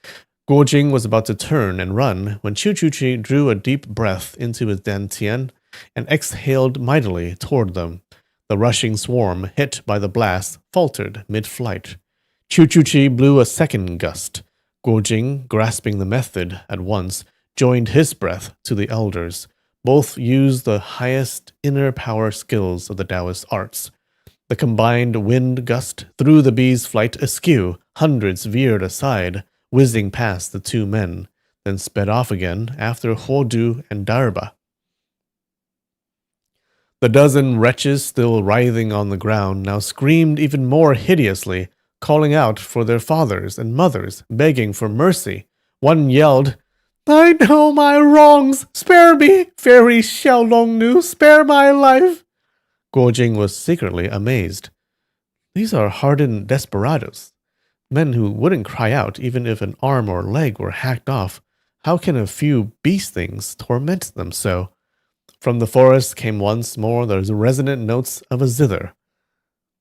Guojing was about to turn and run when Chu-Chu-Chi drew a deep breath into his dantian and exhaled mightily toward them. The rushing swarm, hit by the blast, faltered mid-flight. Chu-Chu-Chi blew a second gust. Guojing, grasping the method at once, joined his breath to the elders. Both used the highest inner power skills of the Taoist arts. The combined wind gust threw the bee's flight askew. Hundreds veered aside, whizzing past the 2 men, then sped off again after Huodu and Darba. The dozen wretches still writhing on the ground now screamed even more hideously, calling out for their fathers and mothers, begging for mercy. One yelled, I know my wrongs! Spare me! Fairy Xiaolongnu, spare my life! Guojing was secretly amazed. These are hardened desperados, men who wouldn't cry out even if an arm or leg were hacked off. How can a few bee stings torment them so? From the forest came once more the resonant notes of a zither.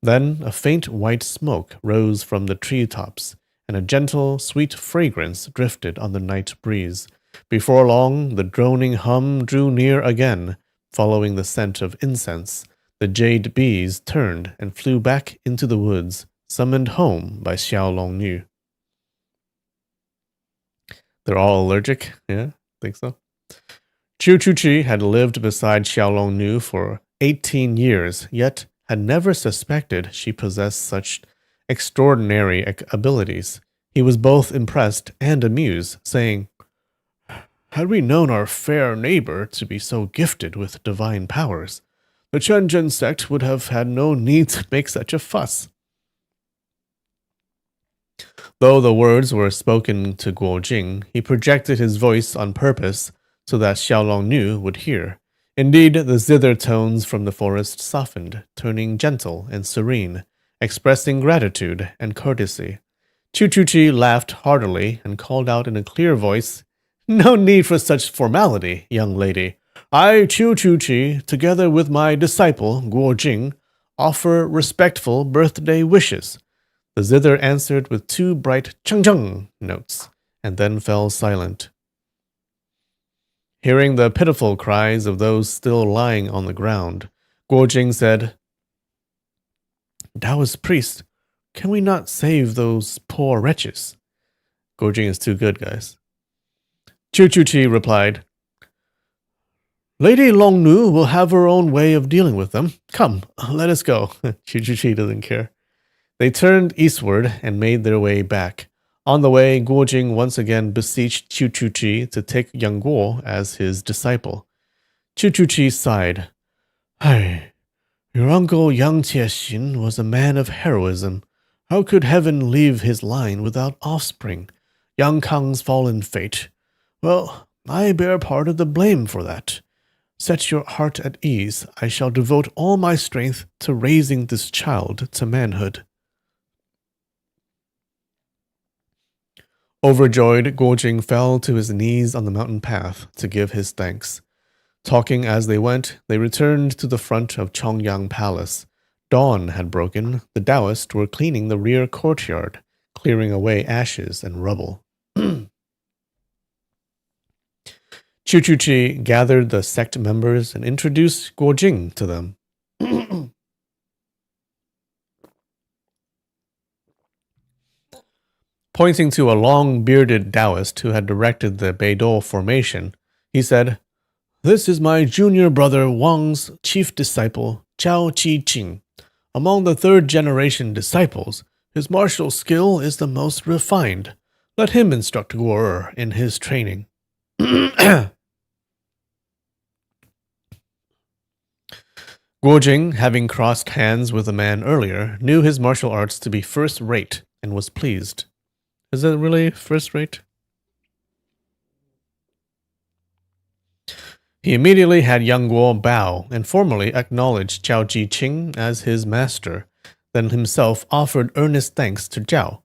Then a faint white smoke rose from the treetops, and a gentle, sweet fragrance drifted on the night breeze. Before long, the droning hum drew near again, following the scent of incense. The jade bees turned and flew back into the woods, summoned home by Xiaolongnu. They're all allergic? Yeah, think so. Chu-Chu-Chi had lived beside Xiaolongnu for 18 years, yet had never suspected she possessed such extraordinary abilities. He was both impressed and amused, saying, Had we known our fair neighbor to be so gifted with divine powers, the Chenjin sect would have had no need to make such a fuss. Though the words were spoken to Guojing, he projected his voice on purpose so that Xiaolongnu would hear. Indeed, the zither tones from the forest softened, turning gentle and serene, expressing gratitude and courtesy. Chu-Chu-Chi laughed heartily and called out in a clear voice, No need for such formality, young lady. I, Chu-Chu-Chi, together with my disciple, Guojing, offer respectful birthday wishes. The zither answered with 2 bright chung-chung notes, and then fell silent. Hearing the pitiful cries of those still lying on the ground, Guojing said, Taoist priest, can we not save those poor wretches? Guojing is too good, guys. Chu-Chu-Chi replied, Lady Longnu will have her own way of dealing with them. Come, let us go. Chu-Chu-Chi doesn't care. They turned eastward and made their way back. On the way, Guojing once again beseeched Chu-Chu-Chi to take Yang Guo as his disciple. Chu-Chu-Chi sighed. Hey, your uncle Yang Jiexin was a man of heroism. How could heaven leave his line without offspring? Yang Kang's fallen fate. Well, I bear part of the blame for that. Set your heart at ease. I shall devote all my strength to raising this child to manhood. Overjoyed, Guojing fell to his knees on the mountain path to give his thanks. Talking as they went, they returned to the front of Chongyang Palace. Dawn had broken. The Taoists were cleaning the rear courtyard, clearing away ashes and rubble. Chu-Chu-Chi gathered the sect members and introduced Guojing to them. Pointing to a long-bearded Taoist who had directed the Beidou formation, he said, This is my junior brother Wang's chief disciple, Chao Chi-Ching. Among the third-generation disciples, his martial skill is the most refined. Let him instruct Guo in his training. Guo Jing, having crossed hands with the man earlier, knew his martial arts to be first-rate and was pleased. Is it really first-rate? He immediately had Yang Guo bow and formally acknowledged Zhao Jiqing as his master, then himself offered earnest thanks to Zhao.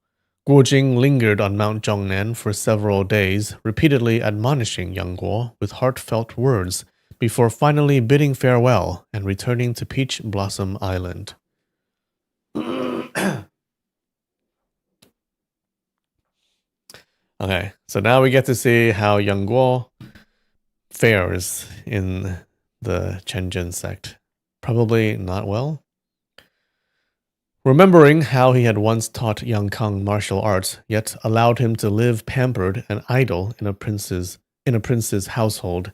Guo Jing lingered on Mount Zhongnan for several days, repeatedly admonishing Yang Guo with heartfelt words, before finally bidding farewell and returning to Peach Blossom Island. Okay, so now we get to see how Yang Guo fares in the Chenjin sect. Probably not well. Remembering how he had once taught Yang Kang martial arts, yet allowed him to live pampered and idle in a prince's household,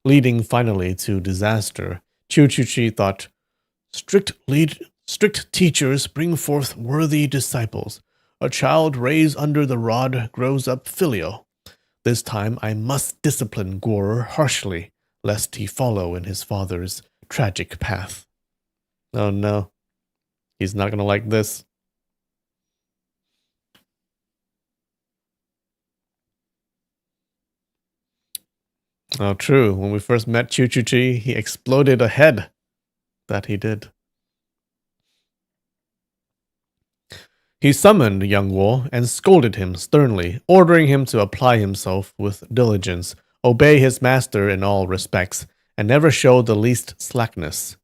leading finally to disaster, Chu Chuchi thought, strict teachers bring forth worthy disciples. A child raised under the rod grows up filial. This time I must discipline Guo harshly, lest he follow in his father's tragic path. Oh no, he's not gonna like this. Oh, true. When we first met Chu Chuchi, he exploded a head. That he did. He summoned Yang Guo and scolded him sternly, ordering him to apply himself with diligence, obey his master in all respects, and never show the least slackness.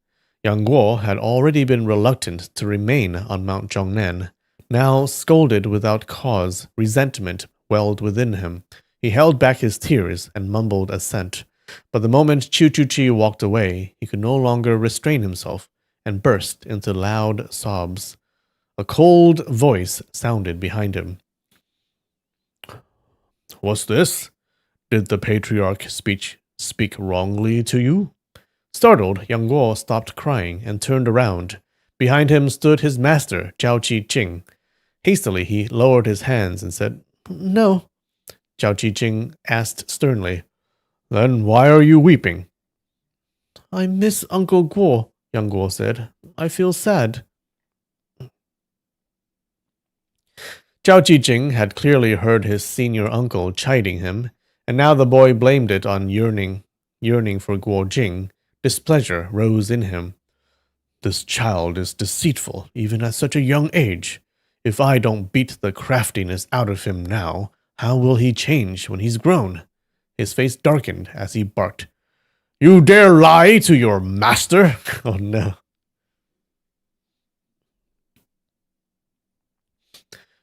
Yang Guo had already been reluctant to remain on Mount Zhongnan. Now, scolded without cause, resentment welled within him. He held back his tears and mumbled assent. But the moment Chu Chuchi walked away, he could no longer restrain himself and burst into loud sobs. A cold voice sounded behind him. What's this? Did the patriarch speak wrongly to you? Startled, Yang Guo stopped crying and turned around. Behind him stood his master, Zhao Jiqing. Hastily, he lowered his hands and said, No. Zhao Jiqing asked sternly, Then why are you weeping? I miss Uncle Guo, Yang Guo said. I feel sad. Zhao Jiqing had clearly heard his senior uncle chiding him, and now the boy blamed it on yearning for Guo Jing. Displeasure rose in him. This child is deceitful, even at such a young age. If I don't beat the craftiness out of him now, how will he change when he's grown? His face darkened as he barked. You dare lie to your master? Oh no.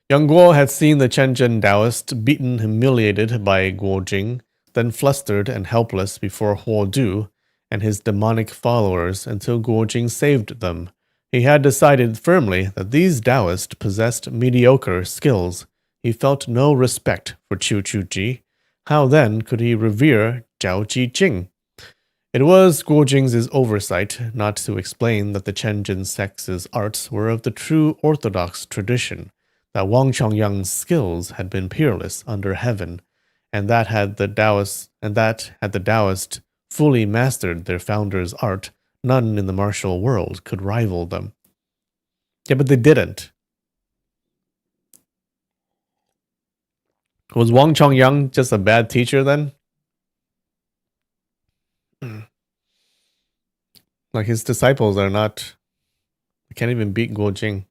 Yang Guo had seen the Chenjin Taoist beaten, humiliated by Guo Jing, then flustered and helpless before Huo Du and his demonic followers until Guo Jing saved them. He had decided firmly that these Taoists possessed mediocre skills. He felt no respect for Chu Chuji. How then could he revere Zhao Jiqing? It was Guo Jing's oversight not to explain that the Chenjin sect's arts were of the true orthodox tradition, that Wang Chongyang's skills had been peerless under heaven, and that had the Taoist fully mastered their founder's art, none in the martial world could rival them. Yeah, but they didn't. Was Wang Chongyang just a bad teacher then? Like his disciples are not. They can't even beat Guo Jing.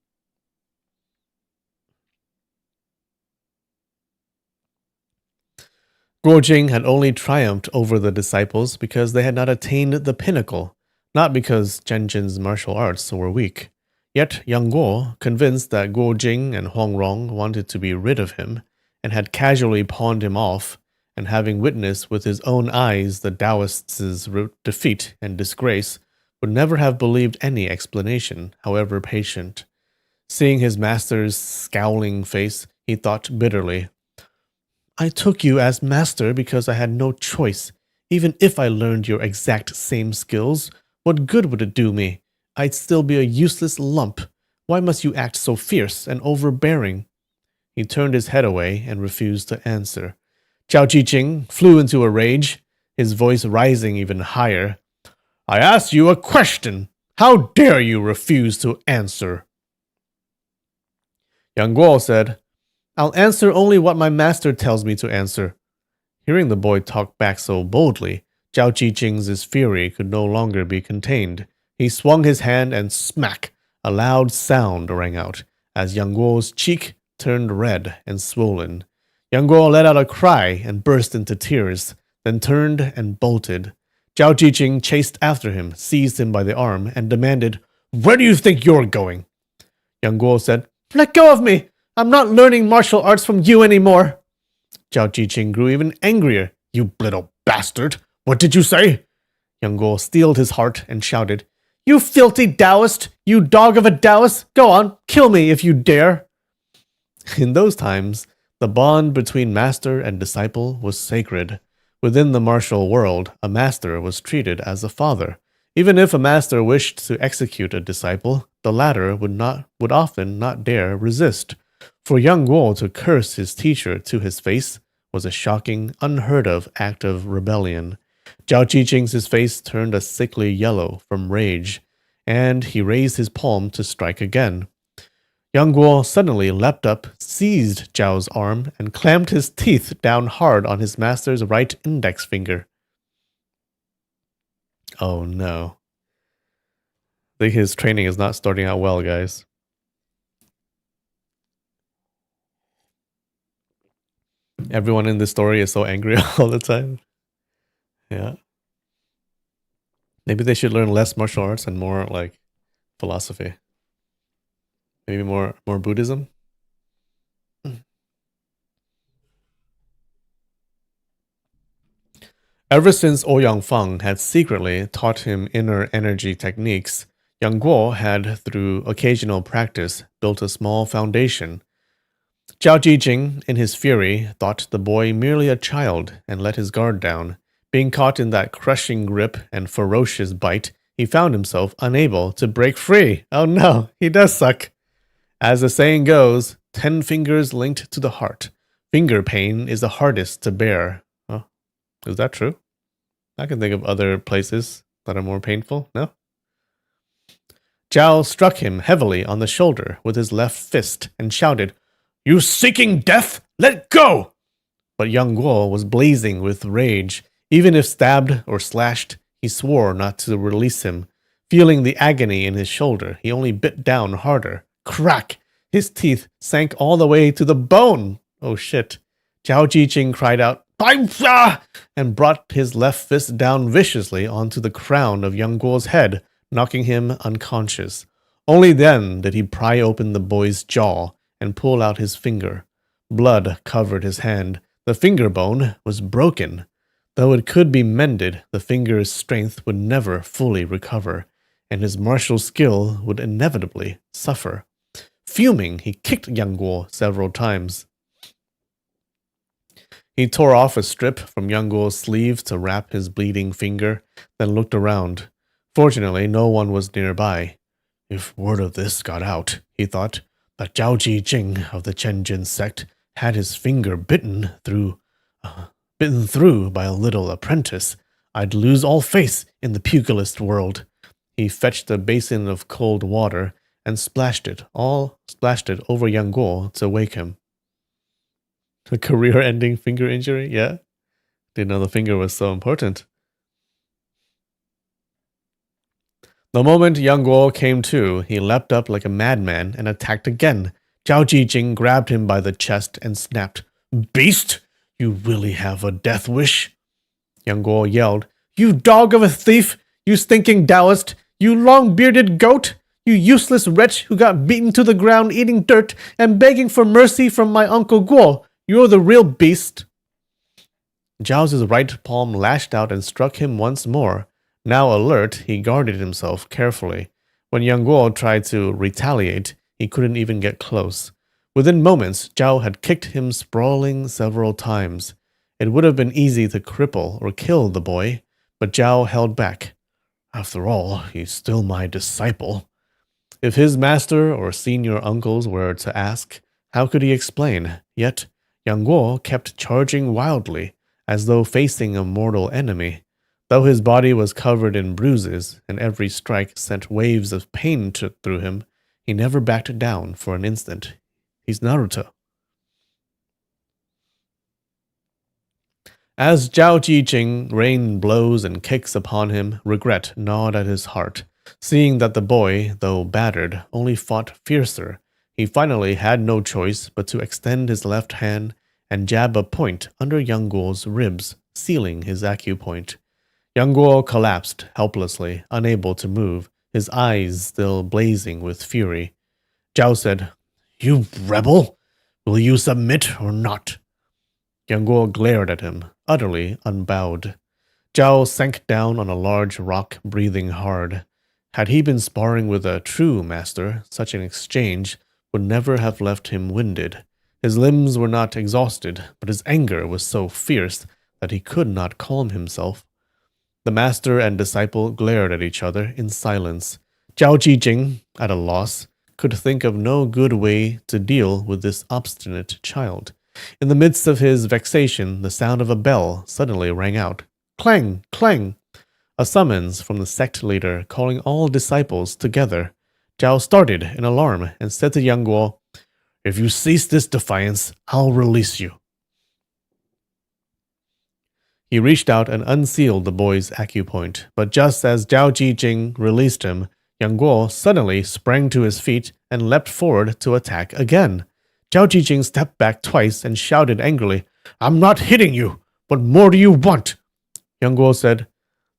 Guo Jing had only triumphed over the disciples because they had not attained the pinnacle, not because Chenjin's martial arts were weak. Yet Yang Guo, convinced that Guo Jing and Huang Rong wanted to be rid of him, and had casually pawned him off, and having witnessed with his own eyes the Taoists' defeat and disgrace, would never have believed any explanation, however patient. Seeing his master's scowling face, he thought bitterly, I took you as master because I had no choice. Even if I learned your exact same skills, what good would it do me? I'd still be a useless lump. Why must you act so fierce and overbearing? He turned his head away and refused to answer. Zhao Jiqing flew into a rage, his voice rising even higher. I asked you a question. How dare you refuse to answer? Yang Guo said, I'll answer only what my master tells me to answer. Hearing the boy talk back so boldly, Zhao Jiqing's fury could no longer be contained. He swung his hand and smack, a loud sound rang out as Yang Guo's cheek turned red and swollen. Yang Guo let out a cry and burst into tears, then turned and bolted. Zhao Jiqing chased after him, seized him by the arm, and demanded, Where do you think you're going? Yang Guo said, Let go of me! I'm not learning martial arts from you anymore. Zhao Jiqing grew even angrier. You little bastard! What did you say? Yang Guo steeled his heart and shouted, You filthy Taoist! You dog of a Taoist! Go on, kill me if you dare! In those times, the bond between master and disciple was sacred. Within the martial world, a master was treated as a father. Even if a master wished to execute a disciple, the latter would often not dare resist. For Yang Guo to curse his teacher to his face was a shocking, unheard-of act of rebellion. Zhao Jiqing's face turned a sickly yellow from rage, and he raised his palm to strike again. Yang Guo suddenly leapt up, seized Zhao's arm, and clamped his teeth down hard on his master's right index finger. Oh no. I think his training is not starting out well, guys. Everyone in this story is so angry all the time. Yeah. Maybe they should learn less martial arts and more like philosophy. Maybe more Buddhism. Ever since Ouyang Feng had secretly taught him inner energy techniques, Yang Guo had, through occasional practice, built a small foundation. Zhao Jiqing, in his fury, thought the boy merely a child and let his guard down. Being caught in that crushing grip and ferocious bite, he found himself unable to break free. Oh no, he does suck. As the saying goes, 10 fingers linked to the heart. Finger pain is the hardest to bear. Oh, is that true? I can think of other places that are more painful, no? Zhao struck him heavily on the shoulder with his left fist and shouted, You seeking death? Let go! But Yang Guo was blazing with rage. Even if stabbed or slashed, he swore not to release him. Feeling the agony in his shoulder, he only bit down harder. Crack! His teeth sank all the way to the bone. Oh shit. Zhao Jiqing cried out, and brought his left fist down viciously onto the crown of Yang Guo's head, knocking him unconscious. Only then did he pry open the boy's jaw and pull out his finger. Blood covered his hand. The finger bone was broken. Though it could be mended, the finger's strength would never fully recover, and his martial skill would inevitably suffer. Fuming, he kicked Yang Guo several times. He tore off a strip from Yang Guo's sleeve to wrap his bleeding finger, then looked around. Fortunately, no one was nearby. If word of this got out, he thought, that Zhao Jiqing of the Chenjin sect had his finger bitten through by a little apprentice, I'd lose all faith in the pugilist world. He fetched a basin of cold water and splashed it over Yang Guo to wake him. A career-ending finger injury? Yeah. Didn't know the finger was so important. The moment Yang Guo came to, he leapt up like a madman and attacked again. Zhao Jiqing grabbed him by the chest and snapped, Beast! You really have a death wish? Yang Guo yelled, You dog of a thief! You stinking Taoist! You long-bearded goat! You useless wretch who got beaten to the ground eating dirt and begging for mercy from my Uncle Guo! You're the real beast! Zhao's right palm lashed out and struck him once more. Now alert, he guarded himself carefully. When Yang Guo tried to retaliate, he couldn't even get close. Within moments, Zhao had kicked him sprawling several times. It would have been easy to cripple or kill the boy, but Zhao held back. After all, he's still my disciple. If his master or senior uncles were to ask, how could he explain? Yet Yang Guo kept charging wildly, as though facing a mortal enemy. Though his body was covered in bruises, and every strike sent waves of pain through him, he never backed down for an instant. He's Naruto. As Zhao Jijing rained blows and kicks upon him, regret gnawed at his heart. Seeing that the boy, though battered, only fought fiercer, he finally had no choice but to extend his left hand and jab a point under Yang Guo's ribs, sealing his acupoint. Yang Guo collapsed helplessly, unable to move, his eyes still blazing with fury. Zhao said, "You rebel! Will you submit or not?" Yang Guo glared at him, utterly unbowed. Zhao sank down on a large rock, breathing hard. Had he been sparring with a true master, such an exchange would never have left him winded. His limbs were not exhausted, but his anger was so fierce that he could not calm himself. The master and disciple glared at each other in silence. Zhao Jijing, at a loss, could think of no good way to deal with this obstinate child. In the midst of his vexation, the sound of a bell suddenly rang out. Clang! Clang! A summons from the sect leader calling all disciples together. Zhao started in alarm and said to Yang Guo, "If you cease this defiance, I'll release you." He reached out and unsealed the boy's acupoint, but just as Zhao Jijing released him, Yang Guo suddenly sprang to his feet and leapt forward to attack again. Zhao Jijing stepped back twice and shouted angrily, "I'm not hitting you! What more do you want?" Yang Guo said,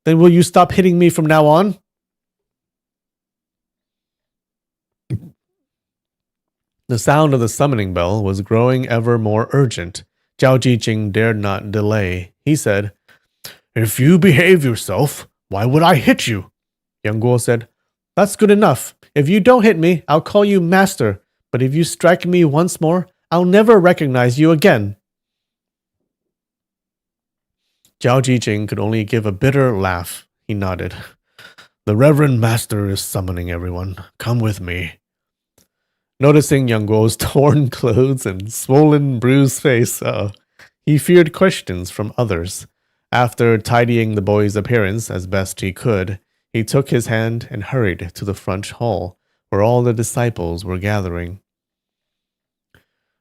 "Then will you stop hitting me from now on?" The sound of the summoning bell was growing ever more urgent. Zhao Jijing dared not delay. He said, "If you behave yourself, why would I hit you?" Yang Guo said, "That's good enough. If you don't hit me, I'll call you master. But if you strike me once more, I'll never recognize you again." Zhao Jijing could only give a bitter laugh. He nodded. "The Reverend Master is summoning everyone. Come with me." Noticing Yang Guo's torn clothes and swollen, bruised face, he feared questions from others. After tidying the boy's appearance as best he could, he took his hand and hurried to the front hall, where all the disciples were gathering.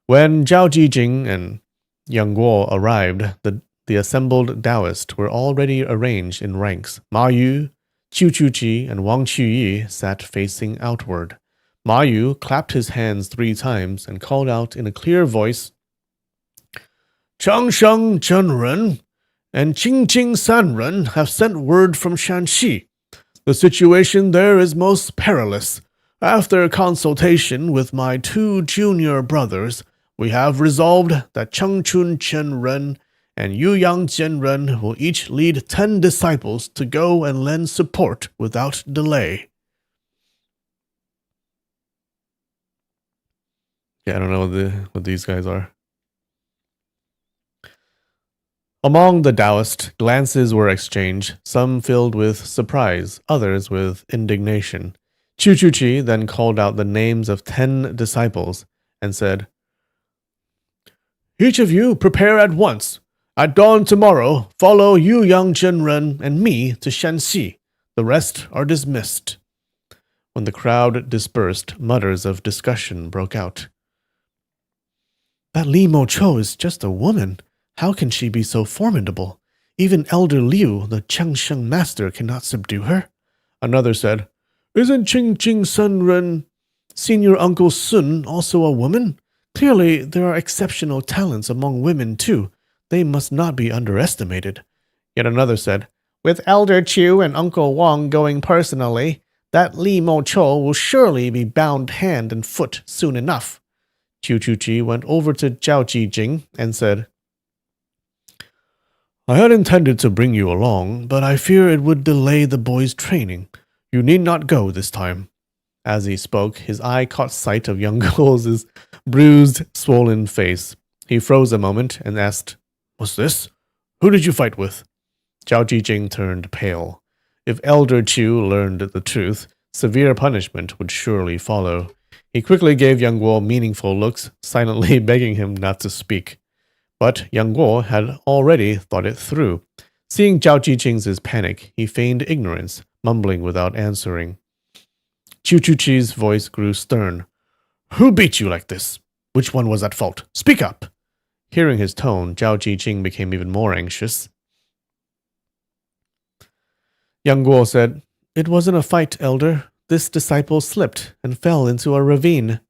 When Zhao Jijing and Yang Guo arrived, the assembled Taoists were already arranged in ranks. Ma Yu, Qiu Chuji, and Wang Quyi sat facing outward. Ma Yu clapped his hands 3 times and called out in a clear voice, "Changsheng Zhenren and Qingjing Sanren have sent word from Shanxi. The situation there is most perilous. After consultation with my 2 junior brothers, we have resolved that Chengchun Chenren and Yuyang Jianren will each lead 10 disciples to go and lend support without delay." Yeah, I don't know what these guys are. Among the Taoists, glances were exchanged, some filled with surprise, others with indignation. Qiu Chuchi then called out the names of 10 disciples and said, "Each of you prepare at once. At dawn tomorrow, follow Yu Yang Zhenren and me to Shanxi. The rest are dismissed." When the crowd dispersed, mutters of discussion broke out. "That Li Mo Chou is just a woman. How can she be so formidable? Even Elder Liu, the Changsheng master, cannot subdue her." Another said, "Isn't Qingjing Sanren, Senior Uncle Sun, also a woman? Clearly, there are exceptional talents among women, too. They must not be underestimated." Yet another said, "With Elder Chu and Uncle Wang going personally, that Li Mo Chou will surely be bound hand and foot soon enough." Qiu Chuji went over to Zhao Jijing and said, "I had intended to bring you along, but I fear it would delay the boy's training. You need not go this time." As he spoke, his eye caught sight of Yang Guo's bruised, swollen face. He froze a moment and asked, "What's this? Who did you fight with?" Zhao Jijing turned pale. If Elder Chu learned the truth, severe punishment would surely follow. He quickly gave Yang Guo meaningful looks, silently begging him not to speak. But Yang Guo had already thought it through. Seeing Zhao Jijing's panic, he feigned ignorance, mumbling without answering. Chu Chu Chi's voice grew stern. Who beat you like this? Which one was at fault? Speak up! Hearing his tone, Zhao Jijing became even more anxious. Yang Guo said, It wasn't a fight, Elder. This disciple slipped and fell into a ravine.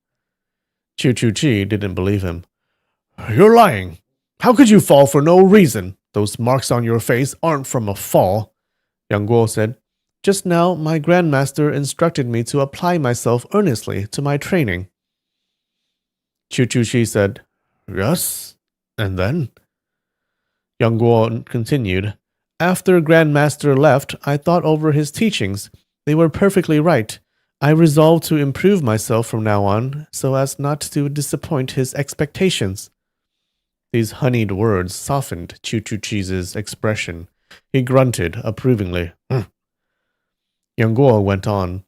Chu Chu Chi didn't believe him. You're lying. How could you fall for no reason? Those marks on your face aren't from a fall. Yang Guo said, Just now my grandmaster instructed me to apply myself earnestly to my training. Chu Chu Chi said, Yes, and then? Yang Guo continued, After Grandmaster left, I thought over his teachings. They were perfectly right. I resolved to improve myself from now on, so as not to disappoint his expectations. These honeyed words softened Chu Chu Chi's expression. He grunted approvingly. Yang Guo went on.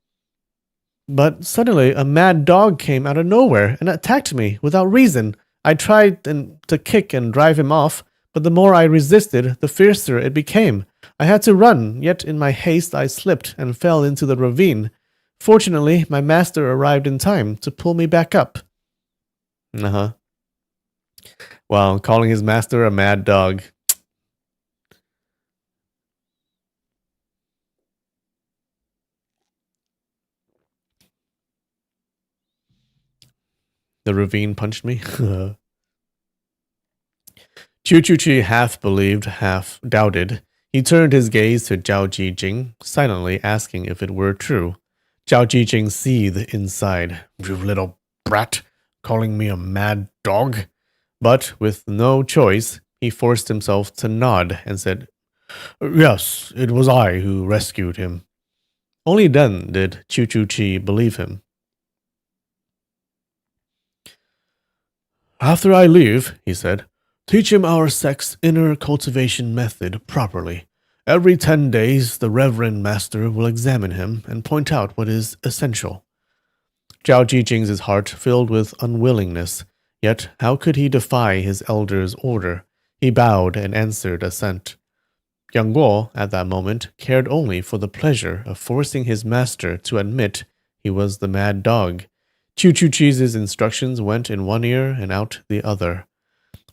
But suddenly a mad dog came out of nowhere and attacked me without reason. I tried to kick and drive him off, but the more I resisted, the fiercer it became. I had to run, yet in my haste I slipped and fell into the ravine. Fortunately, my master arrived in time to pull me back up. Wow, calling his master a mad dog. The ravine punched me. Chu Chu Chi half believed, half doubted. He turned his gaze to Zhao Jijing, silently asking if it were true. Zhao Jijing seethed inside. You little brat, calling me a mad dog? But with no choice, he forced himself to nod and said, Yes, it was I who rescued him. Only then did Chu Chu Chi believe him. After I leave, he said, teach him our sect's inner cultivation method properly. Every 10 days, the Reverend Master will examine him and point out what is essential. Zhao Jijing's heart filled with unwillingness, yet how could he defy his elder's order? He bowed and answered assent. Yang Guo, at that moment, cared only for the pleasure of forcing his master to admit he was the mad dog. Chu Chu Chi's instructions went in one ear and out the other.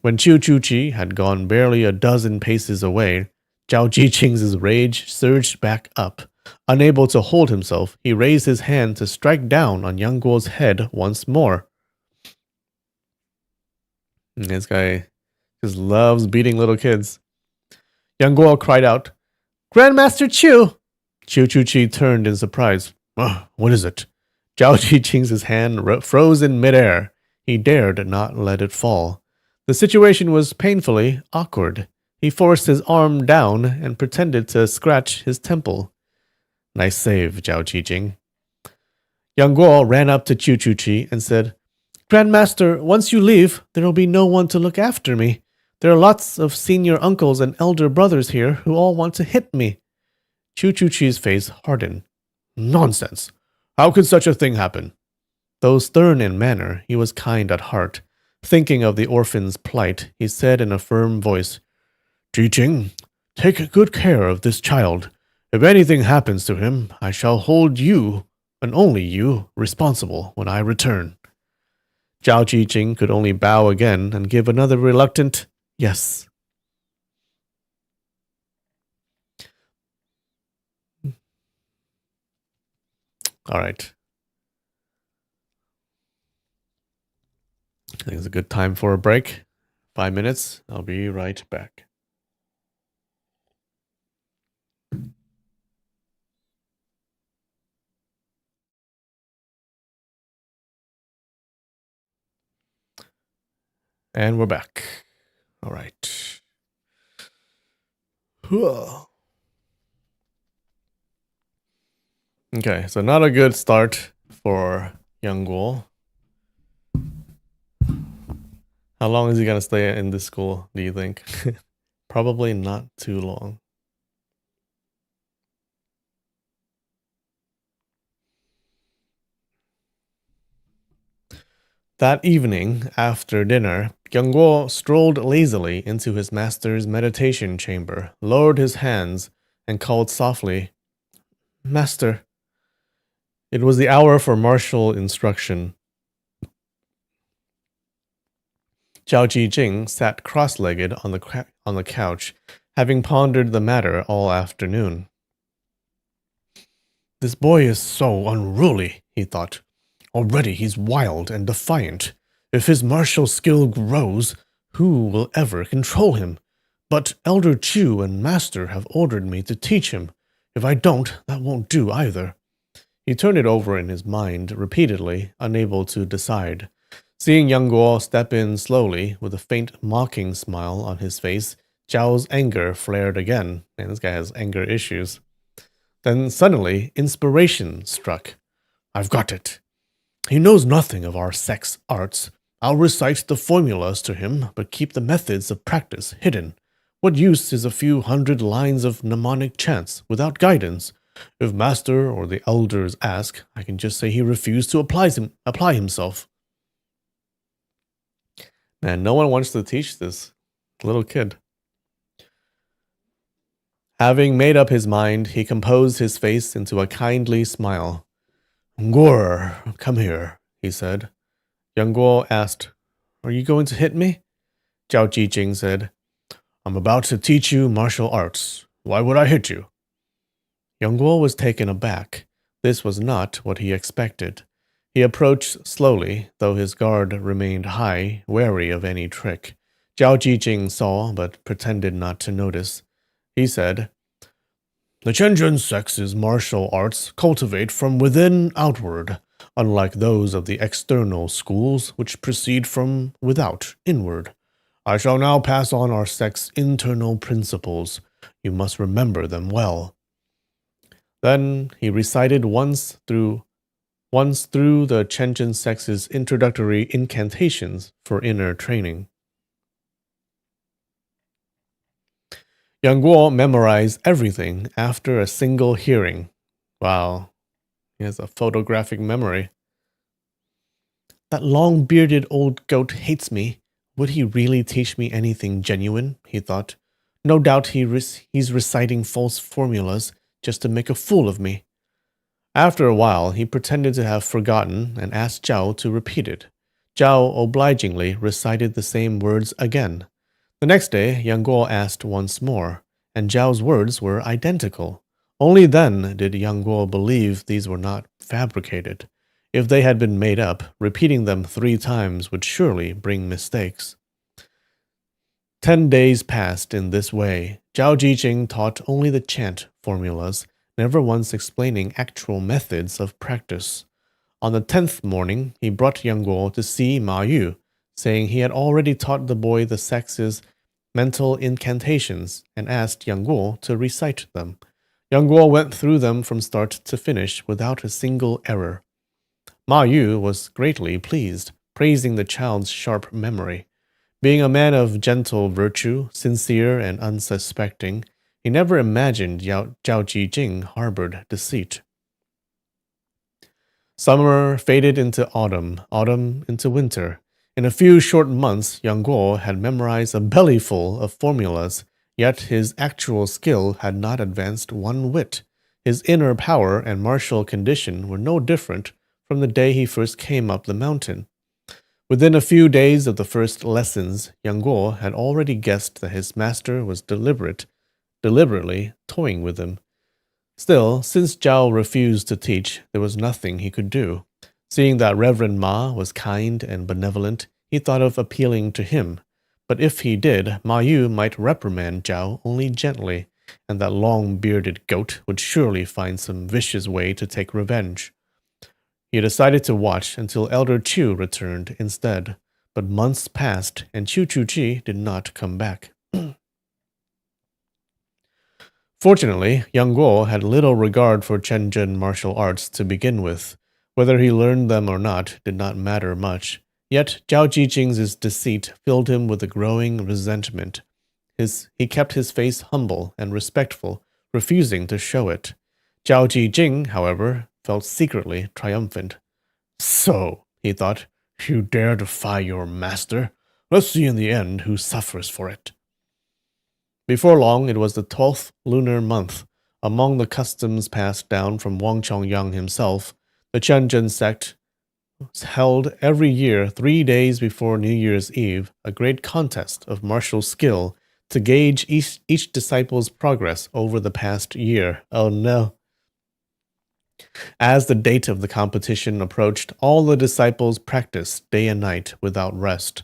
When Chu Chu Chi had gone barely a dozen paces away, Zhao Jijing's rage surged back up. Unable to hold himself, he raised his hand to strike down on Yang Guo's head once more. This guy just loves beating little kids. Yang Guo cried out, Grandmaster Chu! Chu Chu Chi turned in surprise. What is it? Zhao Jijing's hand froze in midair. He dared not let it fall. The situation was painfully awkward. He forced his arm down and pretended to scratch his temple. Nice save, Zhao Jijing. Yang Guo ran up to Chu Chu Chi and said, Grandmaster, once you leave, there will be no one to look after me. There are lots of senior uncles and elder brothers here who all want to hit me. Chu Chu Chi's face hardened. Nonsense. How could such a thing happen? Though stern in manner, he was kind at heart. Thinking of the orphan's plight, he said in a firm voice, Jijing, take good care of this child. If anything happens to him, I shall hold you, and only you, responsible when I return. Zhao Jijing could only bow again and give another reluctant yes. All right. I think it's a good time for a break. 5 minutes. I'll be right back. And we're back. All right. Okay, so not a good start for Yang Guo. How long is he going to stay in this school, do you think? Probably not too long. That evening, after dinner, Guo strolled lazily into his master's meditation chamber, lowered his hands, and called softly, "Master." It was the hour for martial instruction. Zhao Jijing sat cross-legged on the couch, having pondered the matter all afternoon. This boy is so unruly, he thought. Already he's wild and defiant. If his martial skill grows, who will ever control him? But Elder Chu and Master have ordered me to teach him. If I don't, that won't do either. He turned it over in his mind repeatedly, unable to decide. Seeing Yang Guo step in slowly, with a faint mocking smile on his face, Zhao's anger flared again. Man, this guy has anger issues. Then suddenly, inspiration struck. I've got it. He knows nothing of our sex arts. I'll recite the formulas to him, but keep the methods of practice hidden. What use is a few hundred lines of mnemonic chants without guidance? If Master or the elders ask, I can just say he refused to apply himself. Man, no one wants to teach this little kid. Having made up his mind, he composed his face into a kindly smile. Guo, come here, he said. Yang Guo asked, Are you going to hit me? Zhao Jijing said, I'm about to teach you martial arts. Why would I hit you? Yang Guo was taken aback. This was not what he expected. He approached slowly, though his guard remained high, wary of any trick. Zhao Jijing saw, but pretended not to notice. He said, The Chenjun sex's martial arts cultivate from within outward, unlike those of the external schools, which proceed from without inward. I shall now pass on our sect's internal principles. You must remember them well. Then he recited once through the Chenjun sex's introductory incantations for inner training. Yang Guo memorized everything after a single hearing. Wow, he has a photographic memory. That long-bearded old goat hates me. Would he really teach me anything genuine? He thought. No doubt he's reciting false formulas just to make a fool of me. After a while, he pretended to have forgotten and asked Zhao to repeat it. Zhao obligingly recited the same words again. The next day, Yang Guo asked once more, and Zhao's words were identical. Only then did Yang Guo believe these were not fabricated. If they had been made up, repeating them 3 times would surely bring mistakes. 10 days passed in this way. Zhao Jijing taught only the chant formulas, never once explaining actual methods of practice. On the 10th morning, he brought Yang Guo to see Ma Yu, saying he had already taught the boy the sex's mental incantations and asked Yang Guo to recite them. Yang Guo went through them from start to finish without a single error. Ma Yu was greatly pleased, praising the child's sharp memory. Being a man of gentle virtue, sincere and unsuspecting, he never imagined Zhao Jijing harbored deceit. Summer faded into autumn, autumn into winter. In a few short months, Yang Guo had memorized a bellyful of formulas, yet his actual skill had not advanced one whit. His inner power and martial condition were no different from the day he first came up the mountain. Within a few days of the first lessons, Yang Guo had already guessed that his master was deliberately toying with him. Still, since Zhao refused to teach, there was nothing he could do. Seeing that Reverend Ma was kind and benevolent, he thought of appealing to him. But if he did, Ma Yu might reprimand Zhao only gently, and that long-bearded goat would surely find some vicious way to take revenge. He decided to watch until Elder Chu returned instead, but months passed and Chu Chuji did not come back. Fortunately, Yang Guo had little regard for Chenjun martial arts to begin with. Whether he learned them or not did not matter much. Yet Zhao Jijing's deceit filled him with a growing resentment. He kept his face humble and respectful, refusing to show it. Zhao Jijing, however, felt secretly triumphant. So, he thought, You dare defy your master? Let's see in the end who suffers for it. Before long, it was the 12th lunar month. Among the customs passed down from Wang Chongyang himself, the Chenjin sect held every year 3 days before New Year's Eve a great contest of martial skill to gauge each disciple's progress over the past year. Oh no. As the date of the competition approached, all the disciples practiced day and night without rest.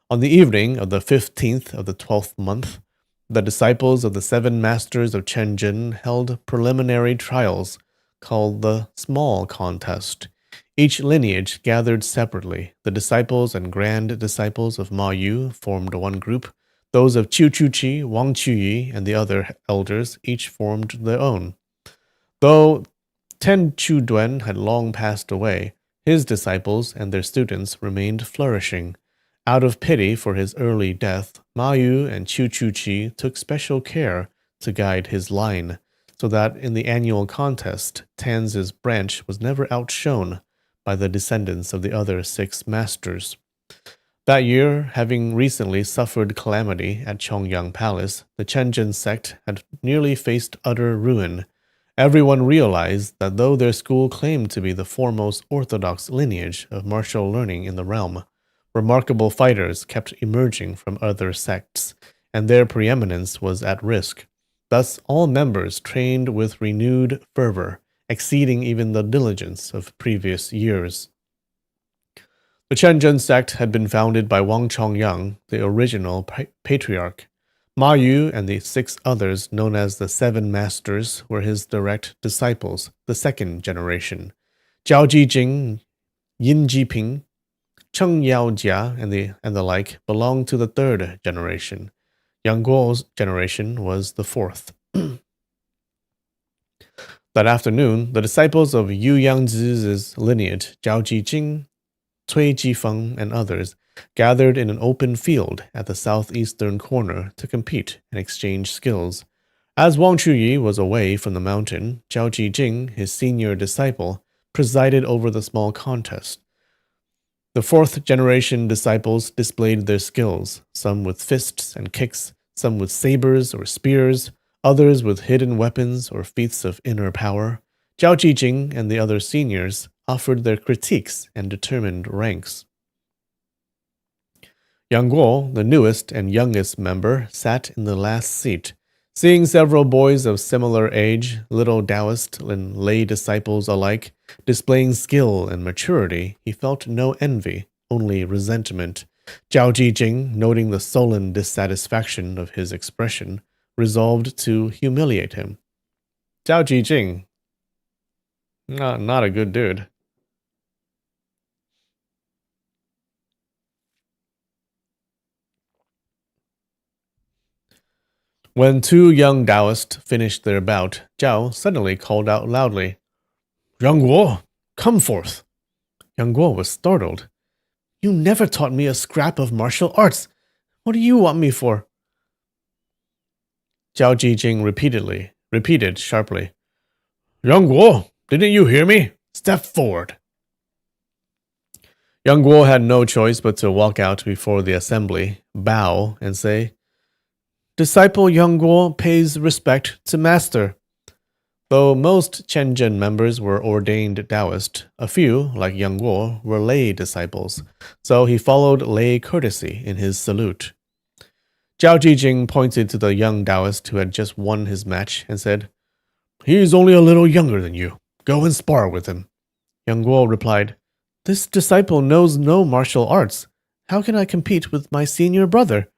On the evening of the 15th of the 12th month, the disciples of the 7 masters of Chenjin held preliminary trials called the Small Contest. Each lineage gathered separately. The disciples and grand disciples of Ma Yu formed one group. Those of Qiu Chuqi, Wang Quyi, and the other elders each formed their own. Though Ten Chu Duen had long passed away, his disciples and their students remained flourishing. Out of pity for his early death, Ma Yu and Qiu Chuqi took special care to guide his line, so that in the annual contest, Tan's branch was never outshone by the descendants of the other 6 masters. That year, having recently suffered calamity at Chongyang Palace, the Chenjin sect had nearly faced utter ruin. Everyone realized that though their school claimed to be the foremost orthodox lineage of martial learning in the realm, remarkable fighters kept emerging from other sects, and their preeminence was at risk. Thus, all members trained with renewed fervor, exceeding even the diligence of previous years. The Chenjin sect had been founded by Wang Chongyang, the original patriarch. Ma Yu and the 6 others, known as the 7 Masters, were his direct disciples, the 2nd generation. Zhao Jijing, Yin Jiping, Cheng Yaojia, and the like belonged to the 3rd generation. Yang Guo's generation was the 4th. That afternoon, the disciples of Yu Yangzi's lineage, Zhao Jijing, Cui Jifeng, and others, gathered in an open field at the southeastern corner to compete and exchange skills. As Wang Chuyi was away from the mountain, Zhao Jijing, his senior disciple, presided over the small contest. The 4th generation disciples displayed their skills, some with fists and kicks, some with sabers or spears, others with hidden weapons or feats of inner power. Zhao Jijing and the other seniors offered their critiques and determined ranks. Yang Guo, the newest and youngest member, sat in the last seat. Seeing several boys of similar age, little Taoist and lay disciples alike, displaying skill and maturity, he felt no envy, only resentment. Zhao Jijing, noting the sullen dissatisfaction of his expression, resolved to humiliate him. Zhao Jijing, not a good dude. When 2 young Taoists finished their bout, Zhao suddenly called out loudly, "Yang Guo, come forth!" Yang Guo was startled. "You never taught me a scrap of martial arts. What do you want me for?" Zhao Jijing repeated sharply, "Yang Guo, didn't you hear me? Step forward." Yang Guo had no choice but to walk out before the assembly, bow, and say, "Disciple Yang Guo pays respect to master." Though most Chenjin members were ordained Taoist, a few, like Yang Guo, were lay disciples, so he followed lay courtesy in his salute. Zhao Jijing pointed to the young Taoist who had just won his match and said, "He is only a little younger than you. Go and spar with him." Yang Guo replied, "This disciple knows no martial arts. How can I compete with my senior brother?"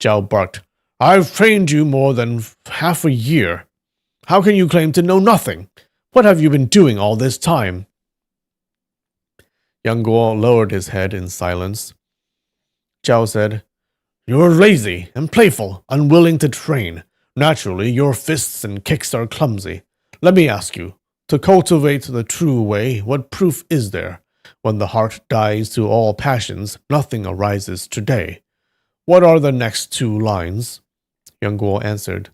Zhao barked, "I've trained you more than half a year. How can you claim to know nothing? What have you been doing all this time?" Yang Guo lowered his head in silence. Zhao said, "You're lazy and playful, unwilling to train. Naturally, your fists and kicks are clumsy. Let me ask you, to cultivate the true way, what proof is there? When the heart dies to all passions, nothing arises today. What are the next 2 lines?" Yang Guo answered,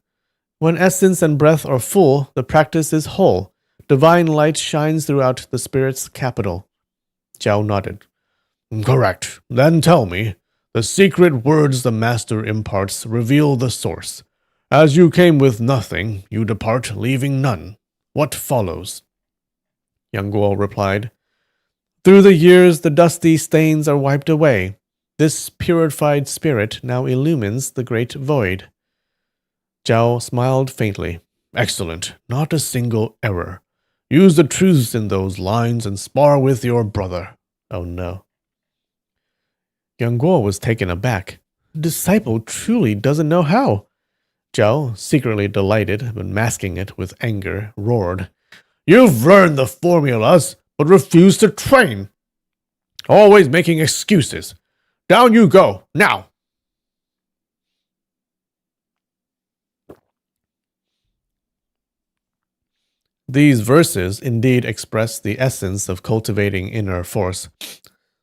"When essence and breath are full, the practice is whole. Divine light shines throughout the spirit's capital." Zhao nodded. Correct. Then tell me, the secret words the master imparts reveal the source. As you came with nothing, you depart leaving none. What follows? Young Guo replied, Through the years the dusty stains are wiped away. This purified spirit now illumines the great void. Zhao smiled faintly. Excellent. Not a single error. Use the truths in those lines and spar with your brother. Oh no. Yang Guo was taken aback. The disciple truly doesn't know how. Zhao, secretly delighted but masking it with anger, roared, You've learned the formulas, but refuse to train. Always making excuses. Down you go, now! These verses indeed express the essence of cultivating inner force,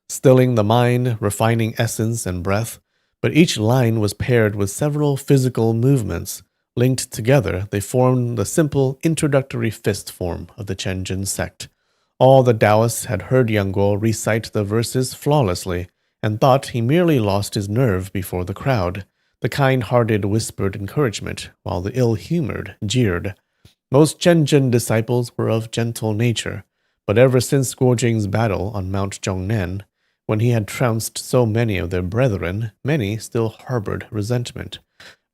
stilling the mind, refining essence and breath, but each line was paired with several physical movements. Linked together, they formed the simple introductory fist form of the Chenjin sect. All the Taoists had heard Yang Guo recite the verses flawlessly, and thought he merely lost his nerve before the crowd. The kind-hearted whispered encouragement, while the ill-humored jeered. Most Chenjin disciples were of gentle nature, but ever since Guojing's battle on Mount Zhongnan, when he had trounced so many of their brethren, many still harbored resentment.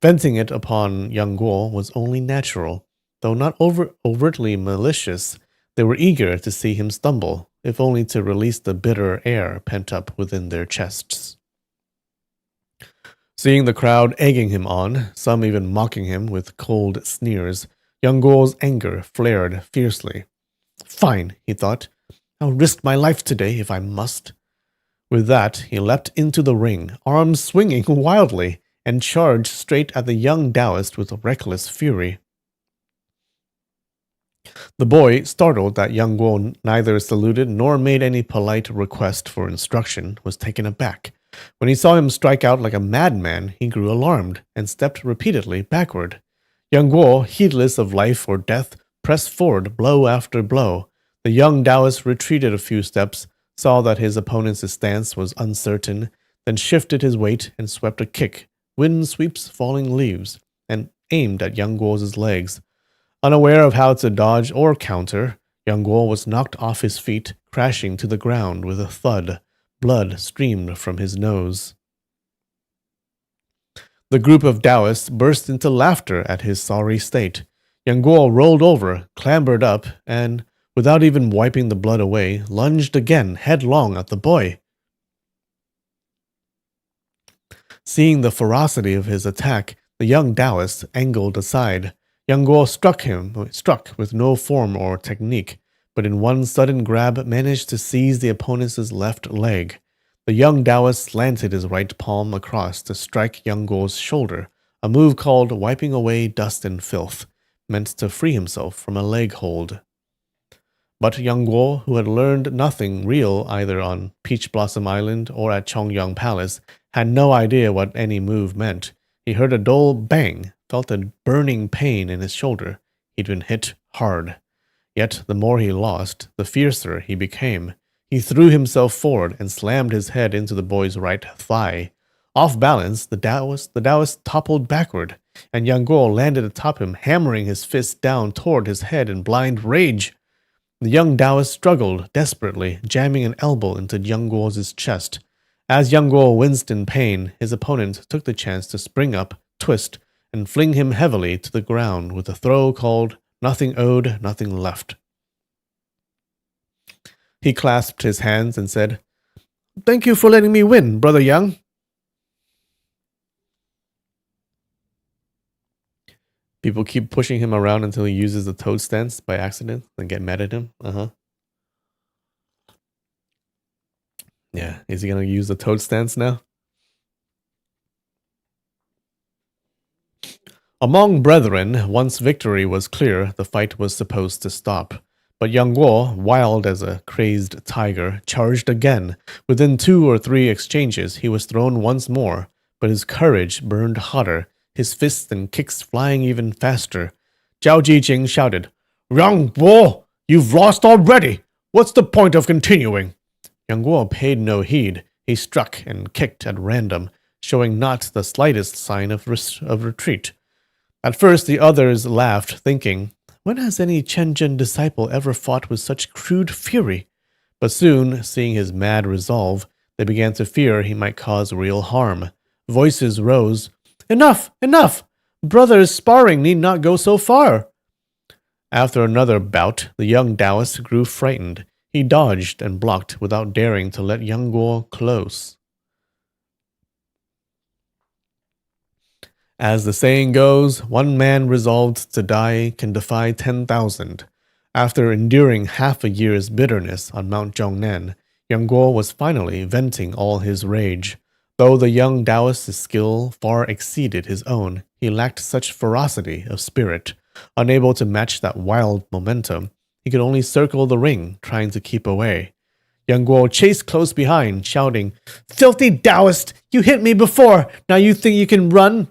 Venting it upon Yang Guo was only natural. Though not overtly malicious, they were eager to see him stumble, if only to release the bitter air pent up within their chests. Seeing the crowd egging him on, some even mocking him with cold sneers, Yang Guo's anger flared fiercely. Fine, he thought. I'll risk my life today if I must. With that, he leapt into the ring, arms swinging wildly, and charged straight at the young Taoist with reckless fury. The boy, startled that Yang Guo neither saluted nor made any polite request for instruction, was taken aback. When he saw him strike out like a madman, he grew alarmed and stepped repeatedly backward. Yang Guo, heedless of life or death, pressed forward blow after blow. The young Taoist retreated a few steps, saw that his opponent's stance was uncertain, then shifted his weight and swept a kick, wind sweeps falling leaves, and aimed at Yang Guo's legs. Unaware of how to dodge or counter, Yang Guo was knocked off his feet, crashing to the ground with a thud. Blood streamed from his nose. The group of Taoists burst into laughter at his sorry state. Yang Guo rolled over, clambered up, and, without even wiping the blood away, lunged again headlong at the boy. Seeing the ferocity of his attack, the young Taoist angled aside. Yang Guo struck with no form or technique, but in one sudden grab managed to seize the opponent's left leg. The young Taoist slanted his right palm across to strike Yang Guo's shoulder, a move called wiping away dust and filth, meant to free himself from a leg hold. But Yang Guo, who had learned nothing real either on Peach Blossom Island or at Chongyang Palace, had no idea what any move meant. He heard a dull bang, felt a burning pain in his shoulder. He'd been hit hard. Yet the more he lost, the fiercer he became. He threw himself forward and slammed his head into the boy's right thigh. Off balance, the Taoist toppled backward, and Yang Guo landed atop him, hammering his fist down toward his head in blind rage. The young Taoist struggled desperately, jamming an elbow into Yang Guo's chest. As Yang Guo winced in pain, his opponent took the chance to spring up, twist, and fling him heavily to the ground with a throw called Nothing Owed, Nothing Left. He clasped his hands and said, Thank you for letting me win, Brother Yang. People keep pushing him around until he uses the toad stance by accident and get mad at him. Yeah, is he going to use the toad stance now? Among brethren, once victory was clear, the fight was supposed to stop. But Yang Guo, wild as a crazed tiger, charged again. Within 2 or 3 exchanges, he was thrown once more, but his courage burned hotter, his fists and kicks flying even faster. Zhao Jijing shouted, Yang Guo, you've lost already! What's the point of continuing? Yang Guo paid no heed. He struck and kicked at random, showing not the slightest sign of retreat. At first, the others laughed, thinking, when has any Chenjin disciple ever fought with such crude fury? But soon, seeing his mad resolve, they began to fear he might cause real harm. Voices rose. Enough! Enough! Brothers sparring need not go so far. After another bout, the young Taoist grew frightened. He dodged and blocked without daring to let Yang Guo close. As the saying goes, one man resolved to die can defy 10,000. After enduring half a year's bitterness on Mount Zhongnan, Yang Guo was finally venting all his rage. Though the young Taoist's skill far exceeded his own, he lacked such ferocity of spirit. Unable to match that wild momentum, he could only circle the ring, trying to keep away. Yang Guo chased close behind, shouting, Filthy Taoist! You hit me before! Now you think you can run?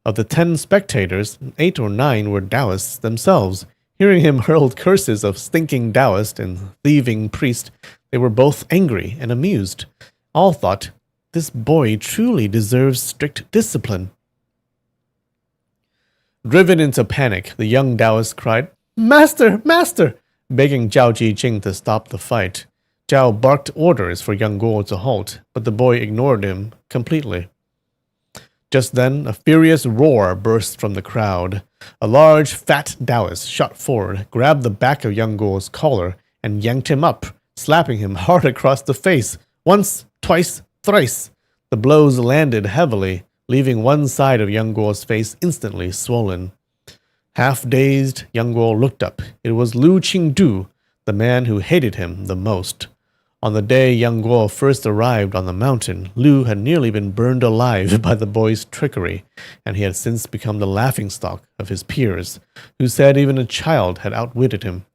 Of the 10 spectators, 8 or 9 were Taoists themselves. Hearing him hurl curses of stinking Taoist and thieving priest, they were both angry and amused. All thought, this boy truly deserves strict discipline. Driven into panic, the young Taoist cried, Master! Master! Begging Zhao Jijing to stop the fight. Zhao barked orders for Yang Guo to halt, but the boy ignored him completely. Just then, a furious roar burst from the crowd. A large, fat Taoist shot forward, grabbed the back of Yang Guo's collar, and yanked him up, slapping him hard across the face. Once, twice, thrice. The blows landed heavily, leaving one side of Yang Guo's face instantly swollen. Half-dazed, Yang Guo looked up. It was Lu Qingdu, the man who hated him the most. On the day Yang Guo first arrived on the mountain, Lu had nearly been burned alive by the boy's trickery, and he had since become the laughingstock of his peers, who said even a child had outwitted him.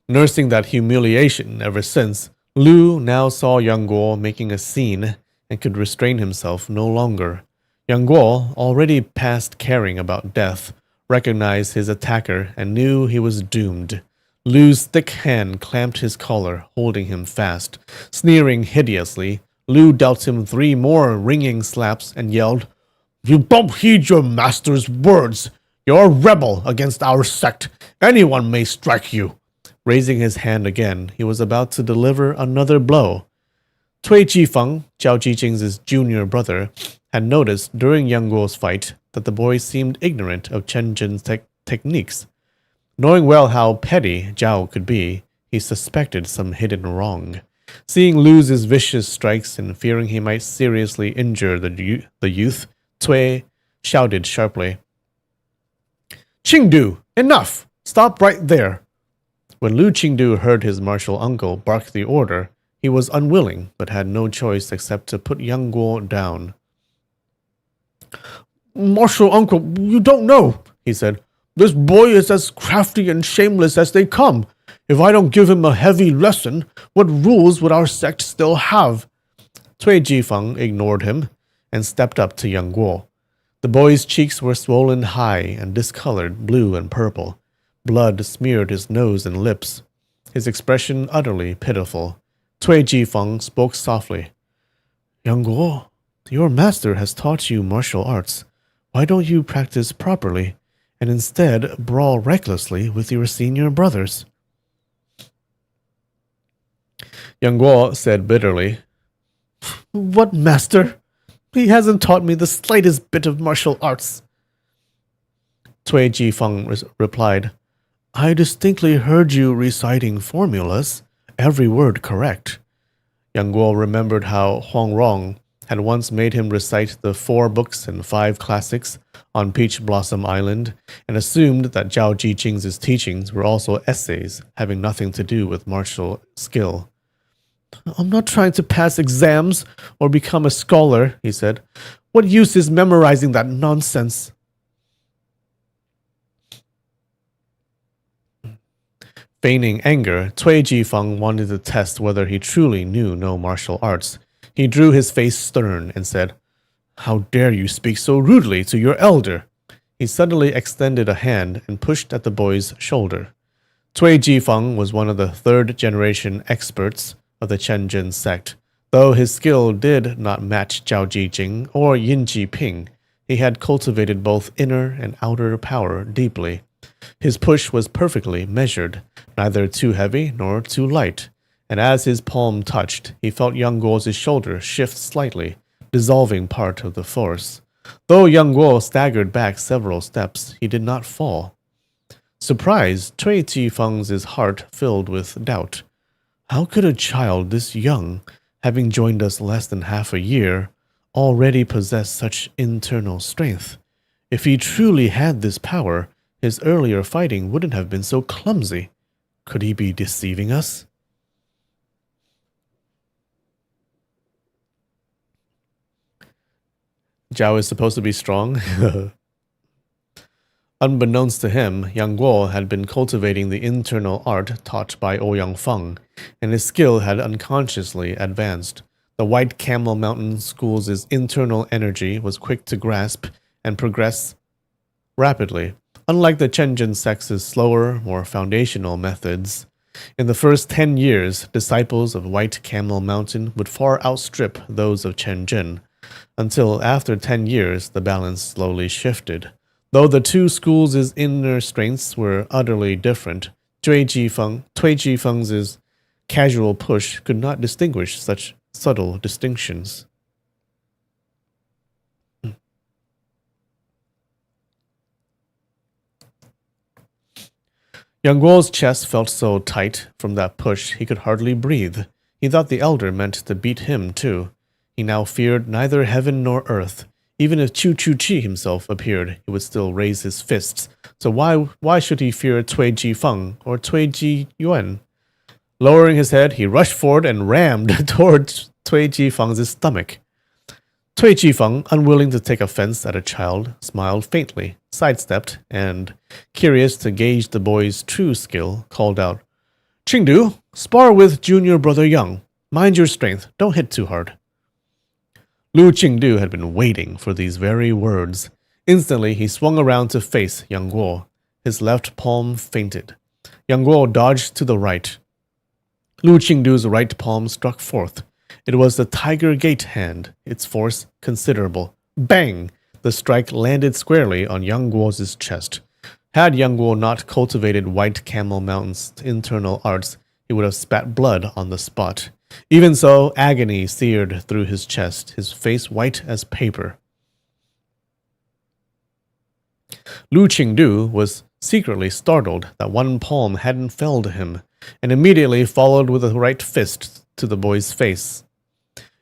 Nursing that humiliation ever since, Lu now saw Yang Guo making a scene and could restrain himself no longer. Yang Guo, already past caring about death, recognized his attacker and knew he was doomed. Lu's thick hand clamped his collar, holding him fast. Sneering hideously, Lu dealt him 3 more ringing slaps and yelled, You don't heed your master's words. You're a rebel against our sect. Anyone may strike you. Raising his hand again, he was about to deliver another blow. Cui Jifeng, Zhao Jijing's junior brother, had noticed during Yang Guo's fight that the boy seemed ignorant of Chen Jin's techniques. Knowing well how petty Zhao could be, he suspected some hidden wrong. Seeing Lu's vicious strikes and fearing he might seriously injure the youth, Cui shouted sharply, Qingdu, enough! Stop right there! When Lu Qingdu heard his martial uncle bark the order, he was unwilling but had no choice except to put Yang Guo down. Martial uncle, you don't know, he said. This boy is as crafty and shameless as they come. If I don't give him a heavy lesson, what rules would our sect still have? Cui Jifeng ignored him and stepped up to Yang Guo. The boy's cheeks were swollen high and discolored blue and purple. Blood smeared his nose and lips, his expression utterly pitiful. Cui Jifeng spoke softly. Yang Guo, your master has taught you martial arts. Why don't you practice properly and instead brawl recklessly with your senior brothers? Yang Guo said bitterly, What master? He hasn't taught me the slightest bit of martial arts. Cui Jifeng replied, I distinctly heard you reciting formulas, every word correct. Yang Guo remembered how Huang Rong had once made him recite the 4 books and 5 classics on Peach Blossom Island, and assumed that Zhao Jijing's teachings were also essays having nothing to do with martial skill. I'm not trying to pass exams or become a scholar, he said. What use is memorizing that nonsense? Feigning anger, Cui Jifeng wanted to test whether he truly knew no martial arts. He drew his face stern and said, How dare you speak so rudely to your elder? He suddenly extended a hand and pushed at the boy's shoulder. Cui Jifeng was one of the third-generation experts of the Chenjin sect. Though his skill did not match Zhao Jijing or Yin Jiping, he had cultivated both inner and outer power deeply. His push was perfectly measured, neither too heavy nor too light, and as his palm touched, he felt Yang Guo's shoulder shift slightly, dissolving part of the force. Though Yang Guo staggered back several steps, he did not fall. Surprised, Cui Jifeng's heart filled with doubt. How could a child this young, having joined us less than half a year, already possess such internal strength? If he truly had this power, his earlier fighting wouldn't have been so clumsy. Could he be deceiving us? Zhao is supposed to be strong. Unbeknownst to him, Yang Guo had been cultivating the internal art taught by Ouyang Feng, and his skill had unconsciously advanced. The White Camel Mountain School's internal energy was quick to grasp and progress rapidly, unlike the Chenjin sect's slower, more foundational methods. In the first 10 years, disciples of White Camel Mountain would far outstrip those of Chenjin, until after 10 years the balance slowly shifted. Though the two schools' inner strengths were utterly different, Cui Jifeng's casual push could not distinguish such subtle distinctions. Yang Guo's chest felt so tight from that push he could hardly breathe. He thought the elder meant to beat him too. He now feared neither heaven nor earth. Even if Chu Chi himself appeared, he would still raise his fists. So why should he fear Cui Jifeng or Cui Jiyuan? Lowering his head, he rushed forward and rammed towards Cui Jifeng's stomach. Cui Jifeng, unwilling to take offense at a child, smiled faintly, sidestepped, and, curious to gauge the boy's true skill, called out, "Qingdu, spar with junior brother Yang. Mind your strength, don't hit too hard." Lu Qingdu had been waiting for these very words. Instantly, he swung around to face Yang Guo. His left palm fainted. Yang Guo dodged to the right. Lu Qingdu's right palm struck forth. It was the Tiger Gate hand, its force considerable. Bang! The strike landed squarely on Yang Guo's chest. Had Yang Guo not cultivated White Camel Mountain's internal arts, he would have spat blood on the spot. Even so, agony seared through his chest, his face white as paper. Lu Qingdu was secretly startled that one palm hadn't felled him, and immediately followed with a right fist to the boy's face.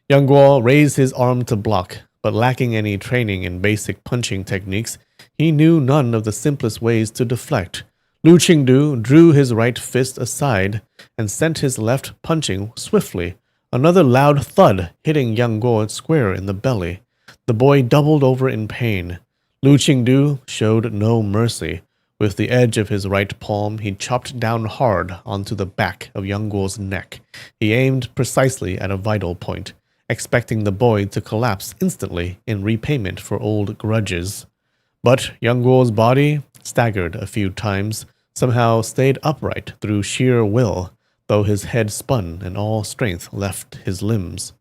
Yang Guo raised his arm to block, but lacking any training in basic punching techniques, he knew none of the simplest ways to deflect. Lu Qingdu drew his right fist aside and sent his left punching swiftly. Another loud thud hitting Yang Guo square in the belly. The boy doubled over in pain. Lu Qingdu showed no mercy. With the edge of his right palm, he chopped down hard onto the back of Yang Guo's neck. He aimed precisely at a vital point, expecting the boy to collapse instantly in repayment for old grudges. But Yang Guo's body staggered a few times, somehow stayed upright through sheer will, though his head spun and all strength left his limbs.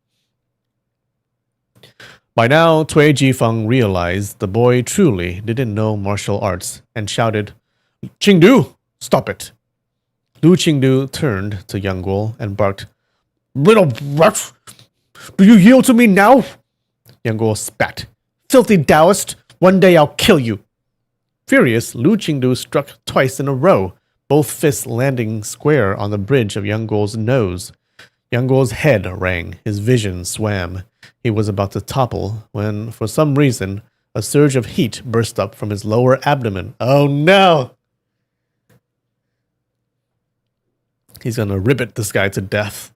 By now, Cui Jifeng realized the boy truly didn't know martial arts and shouted, "Qingdu, stop it!" Lu Qingdu turned to Yang Guo and barked, "Little rat! Do you yield to me now?" Yang Guo spat. "Filthy Taoist! One day I'll kill you!" Furious, Lu Qingdu struck twice in a row, both fists landing square on the bridge of Yang Guo's nose. Yang Guo's head rang, his vision swam. He was about to topple when, for some reason, a surge of heat burst up from his lower abdomen. Oh no! He's gonna ribbit this guy to death.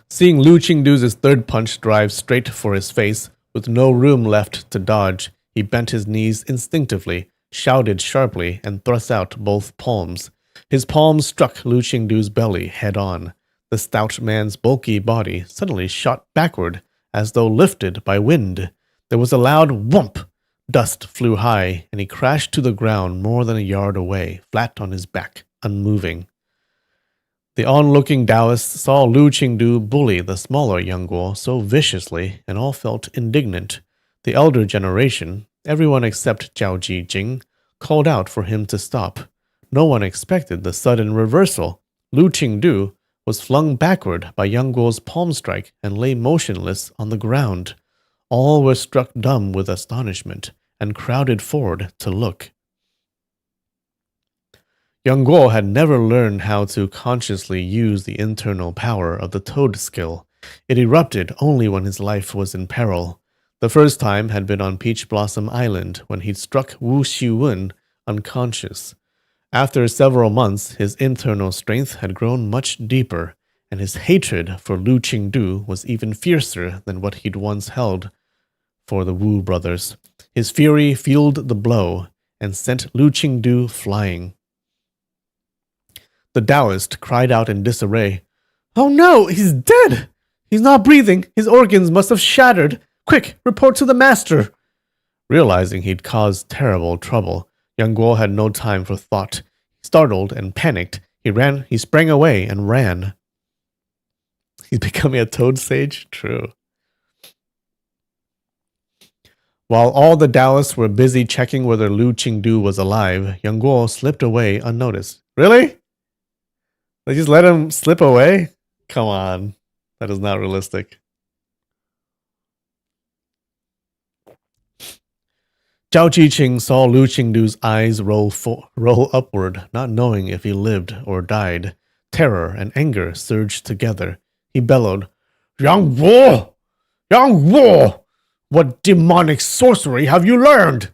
Seeing Lu Qingdu's third punch drive straight for his face, with no room left to dodge, he bent his knees instinctively, shouted sharply, and thrust out both palms. His palms struck Lu Qingdu's belly head-on. The stout man's bulky body suddenly shot backward, as though lifted by wind. There was a loud whump. Dust flew high, and he crashed to the ground more than a yard away, flat on his back, unmoving. The onlooking Taoists saw Lu Qingdu bully the smaller Yang Guo so viciously, and all felt indignant. The elder generation, everyone except Zhao Jijing, called out for him to stop. No one expected the sudden reversal. Lu Qingdu was flung backward by Yang Guo's palm strike and lay motionless on the ground. All were struck dumb with astonishment and crowded forward to look. Yang Guo had never learned how to consciously use the internal power of the toad skill. It erupted only when his life was in peril. The first time had been on Peach Blossom Island when he'd struck Wu Xiwen unconscious. After several months, his internal strength had grown much deeper, and his hatred for Lu Qingdu was even fiercer than what he'd once held for the Wu brothers. His fury fueled the blow and sent Lu Qingdu flying. The Taoist cried out in disarray. "Oh no, he's dead! He's not breathing. His organs must have shattered. Quick, report to the master." Realizing he'd caused terrible trouble, Yang Guo had no time for thought. Startled and panicked, he sprang away and ran. He's becoming a toad sage? True. While all the Taoists were busy checking whether Lu Qingdu was alive, Yang Guo slipped away unnoticed. Really? They just let him slip away? Come on. That is not realistic. Zhao Jiqing saw Lu Qingdu's eyes roll upward, not knowing if he lived or died. Terror and anger surged together. He bellowed, "Yang Guo! Yang Guo! What demonic sorcery have you learned?"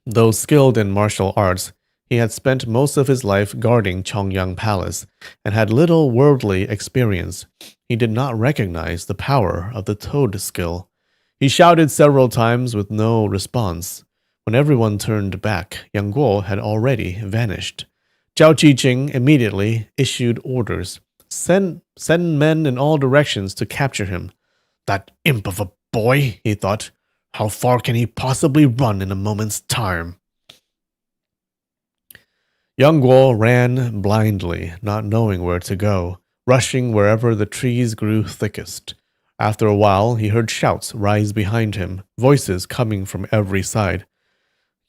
Though skilled in martial arts, he had spent most of his life guarding Chongyang Palace and had little worldly experience. He did not recognize the power of the toad skill. He shouted several times with no response. When everyone turned back, Yang Guo had already vanished. Zhao Jijing immediately issued orders. Send men in all directions to capture him. That imp of a boy, he thought. How far can he possibly run in a moment's time? Yang Guo ran blindly, not knowing where to go, rushing wherever the trees grew thickest. After a while, he heard shouts rise behind him, voices coming from every side.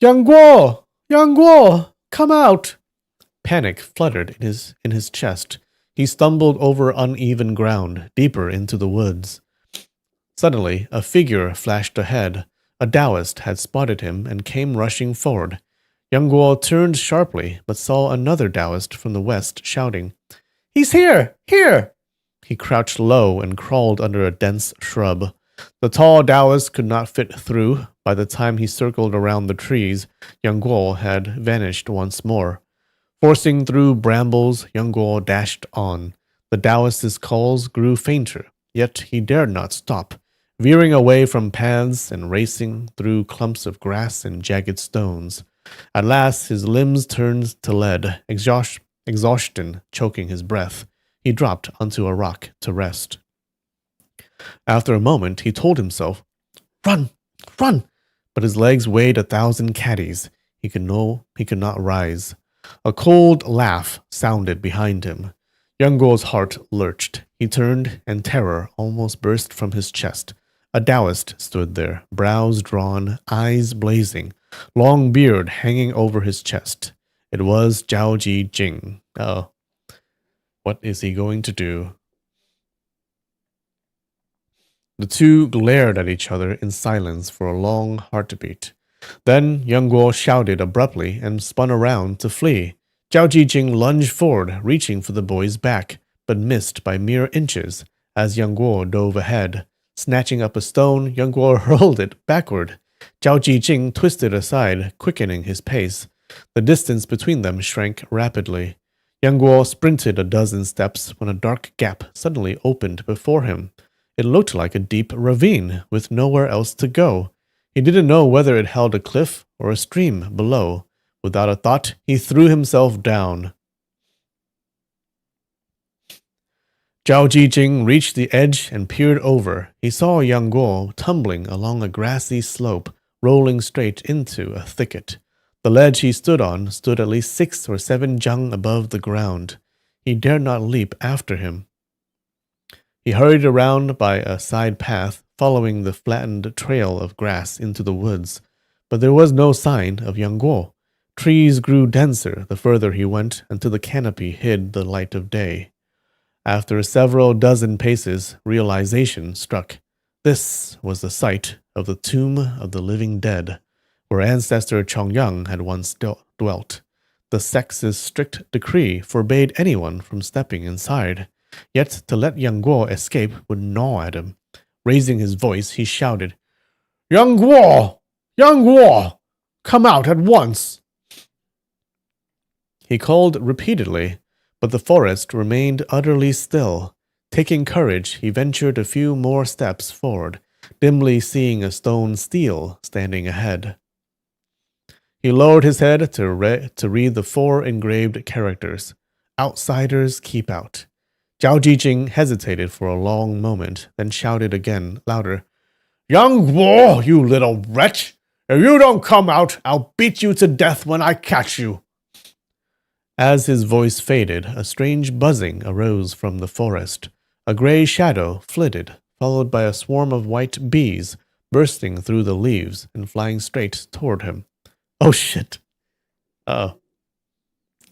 "Yang Guo! Yang Guo! Come out!" Panic fluttered in his chest. He stumbled over uneven ground, deeper into the woods. Suddenly, a figure flashed ahead. A Taoist had spotted him and came rushing forward. Yang Guo turned sharply, but saw another Taoist from the west shouting, "He's here! Here!" He crouched low and crawled under a dense shrub. The tall Taoist could not fit through. By the time he circled around the trees, Yang Guo had vanished once more. Forcing through brambles, Yang Guo dashed on. The Taoist's calls grew fainter, yet he dared not stop, veering away from paths and racing through clumps of grass and jagged stones. At last, his limbs turned to lead, exhaustion choking his breath. He dropped onto a rock to rest. After a moment, he told himself, "Run! Run!" But his legs weighed 1,000 caddies. He could not rise. A cold laugh sounded behind him. Yang Guo's heart lurched. He turned, and terror almost burst from his chest. A Taoist stood there, brows drawn, eyes blazing, long beard hanging over his chest. It was Zhao Jijing. Oh, what is he going to do? The two glared at each other in silence for a long heartbeat. Then Yang Guo shouted abruptly and spun around to flee. Zhao Jijing lunged forward, reaching for the boy's back, but missed by mere inches as Yang Guo dove ahead. Snatching up a stone, Yang Guo hurled it backward. Zhao Jijing twisted aside, quickening his pace. The distance between them shrank rapidly. Yang Guo sprinted a dozen steps when a dark gap suddenly opened before him. It looked like a deep ravine with nowhere else to go. He didn't know whether it held a cliff or a stream below. Without a thought, he threw himself down. Zhao Jijing reached the edge and peered over. He saw Yang Guo tumbling along a grassy slope, rolling straight into a thicket. The ledge he stood on stood at least 6 or 7 jang above the ground. He dared not leap after him. He hurried around by a side path, following the flattened trail of grass into the woods, but there was no sign of Yang Guo. Trees grew denser the further he went until the canopy hid the light of day. After several dozen paces, realization struck. This was the site of the tomb of the living dead, where ancestor Chongyang had once dwelt. The sex's strict decree forbade anyone from stepping inside. Yet to let Yang Guo escape would gnaw at him. Raising his voice, he shouted, "Yang Guo! Yang Guo! Come out at once!" He called repeatedly, but the forest remained utterly still. Taking courage, he ventured a few more steps forward, dimly seeing a stone stele standing ahead. He lowered his head to read the 4 engraved characters. "Outsiders keep out." Zhao Jijing hesitated for a long moment, then shouted again, louder, "Yang Guo, you little wretch! If you don't come out, I'll beat you to death when I catch you." As his voice faded, a strange buzzing arose from the forest. A gray shadow flitted, followed by a swarm of white bees bursting through the leaves and flying straight toward him. Oh shit. Uh-oh.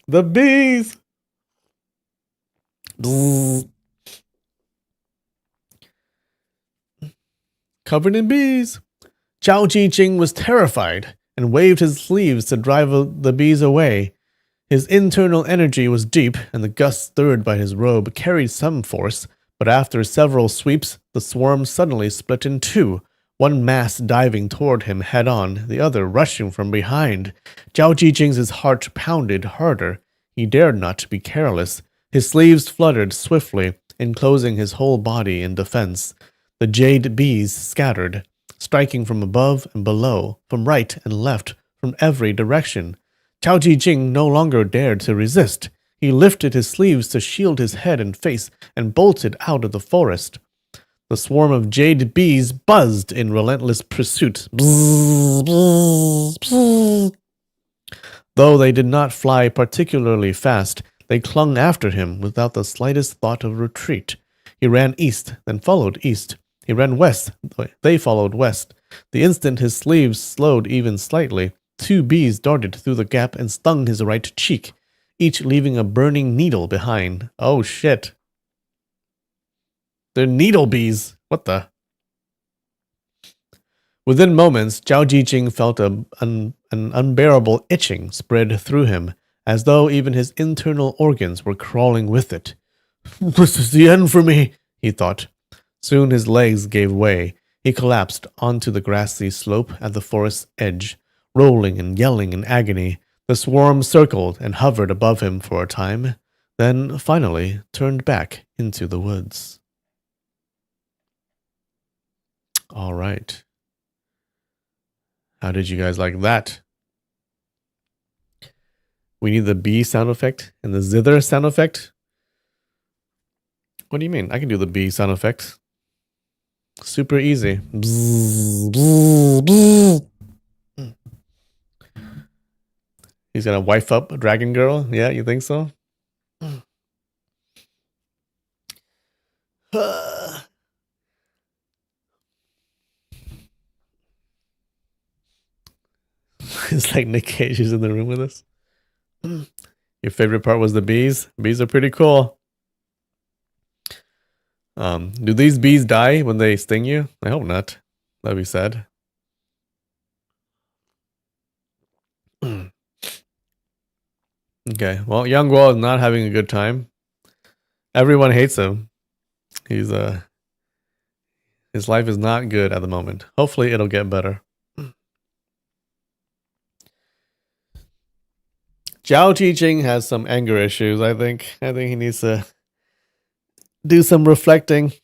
The bees! Bzzz. Covered in bees. Zhao Jijing was terrified and waved his sleeves to drive the bees away. His internal energy was deep, and the gusts stirred by his robe carried some force, but after several sweeps, the swarm suddenly split in 2, one mass diving toward him head-on, the other rushing from behind. Zhao Jijing's heart pounded harder. He dared not be careless. His sleeves fluttered swiftly, enclosing his whole body in defense. The jade bees scattered, striking from above and below, from right and left, from every direction. Zhao Jijing no longer dared to resist. He lifted his sleeves to shield his head and face and bolted out of the forest. The swarm of jade bees buzzed in relentless pursuit. Bzzz, bzzz, bzzz. Though they did not fly particularly fast, they clung after him without the slightest thought of retreat. He ran east, then followed east. He ran west, they followed west. The instant his sleeves slowed even slightly, 2 bees darted through the gap and stung his right cheek, each leaving a burning needle behind. Oh shit. They're needle bees. What the? Within moments, Zhao Jijing felt an unbearable itching spread through him, as though even his internal organs were crawling with it. "This is the end for me," he thought. Soon his legs gave way. He collapsed onto the grassy slope at the forest's edge, rolling and yelling in agony. The swarm circled and hovered above him for a time, then finally turned back into the woods. All right. How did you guys like that? We need the bee sound effect and the zither sound effect. What do you mean? I can do the bee sound effect. Super easy. Bzzz, bzzz, bzzz. He's gonna wife up a dragon girl? Yeah, you think so? It's like Nick Cage is in the room with us. Your favorite part was the bees? Bees are pretty cool. Do these bees die when they sting you? I hope not. That'd be sad. Okay, well, Yang Guo is not having a good time. Everyone hates him. He's his life is not good at the moment. Hopefully it'll get better. Zhao Jijing has some anger issues, I think. I think he needs to do some reflecting.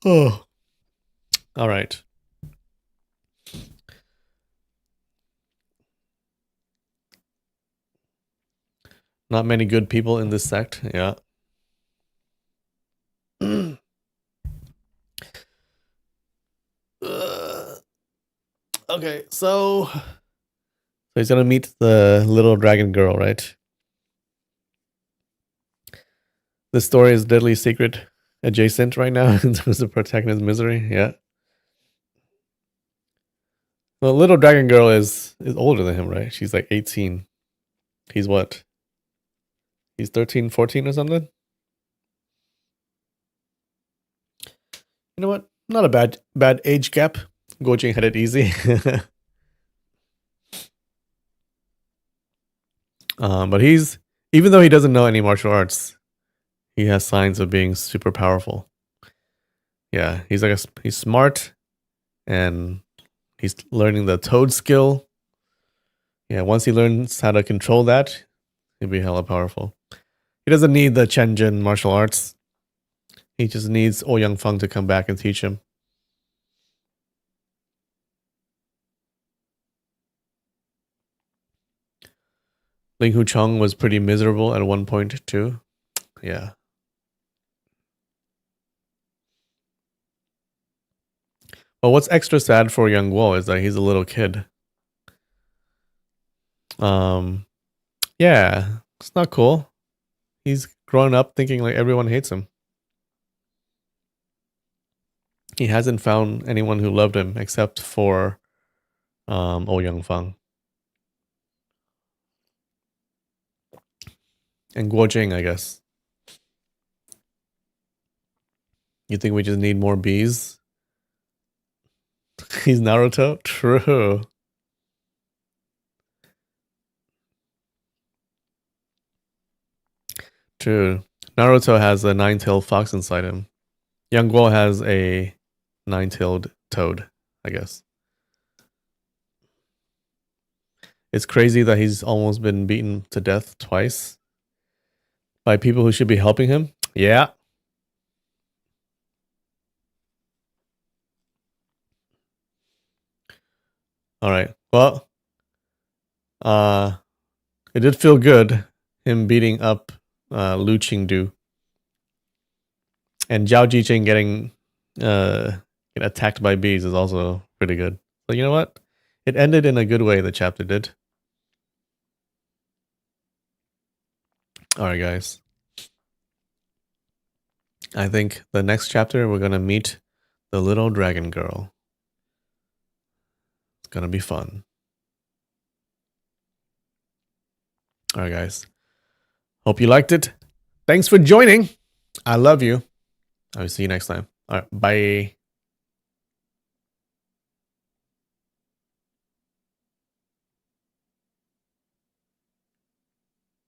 Oh. All right. Not many good people in this sect, yeah. Okay, so he's gonna meet the little dragon girl, right? The story is deadly secret adjacent right now in terms of protagonist misery. Yeah. Well, little dragon girl is older than him, right? She's like 18. He's what? He's 13, 14 or something? You know what? Not a bad age gap. Gojing had it easy. But he's, even though he doesn't know any martial arts, he has signs of being super powerful. Yeah, he's like he's smart and he's learning the toad skill. Yeah, once he learns how to control that, he'll be hella powerful. He doesn't need the Chenjin martial arts. He just needs Ouyang Feng to come back and teach him. Ling Hucheng was pretty miserable at one point too. Yeah. But what's extra sad for Yang Guo is that he's a little kid. Yeah, it's not cool. He's grown up thinking like everyone hates him. He hasn't found anyone who loved him except for Ouyang Feng. And Guo Jing, I guess. You think we just need more bees? He's Naruto? True. True. Naruto has a nine-tailed fox inside him. Yang Guo has a nine-tailed toad, I guess. It's crazy that he's almost been beaten to death twice by people who should be helping him. Yeah. All right. Well, it did feel good him beating up Lu Qingdu and Zhao Jiqing getting attacked by bees is also pretty good. But you know what? It ended in a good way. The chapter did. All right, guys. I think the next chapter we're gonna meet the little dragon girl. It's gonna be fun. All right, guys. Hope you liked it. Thanks for joining. I love you. I'll see you next time. All right, bye.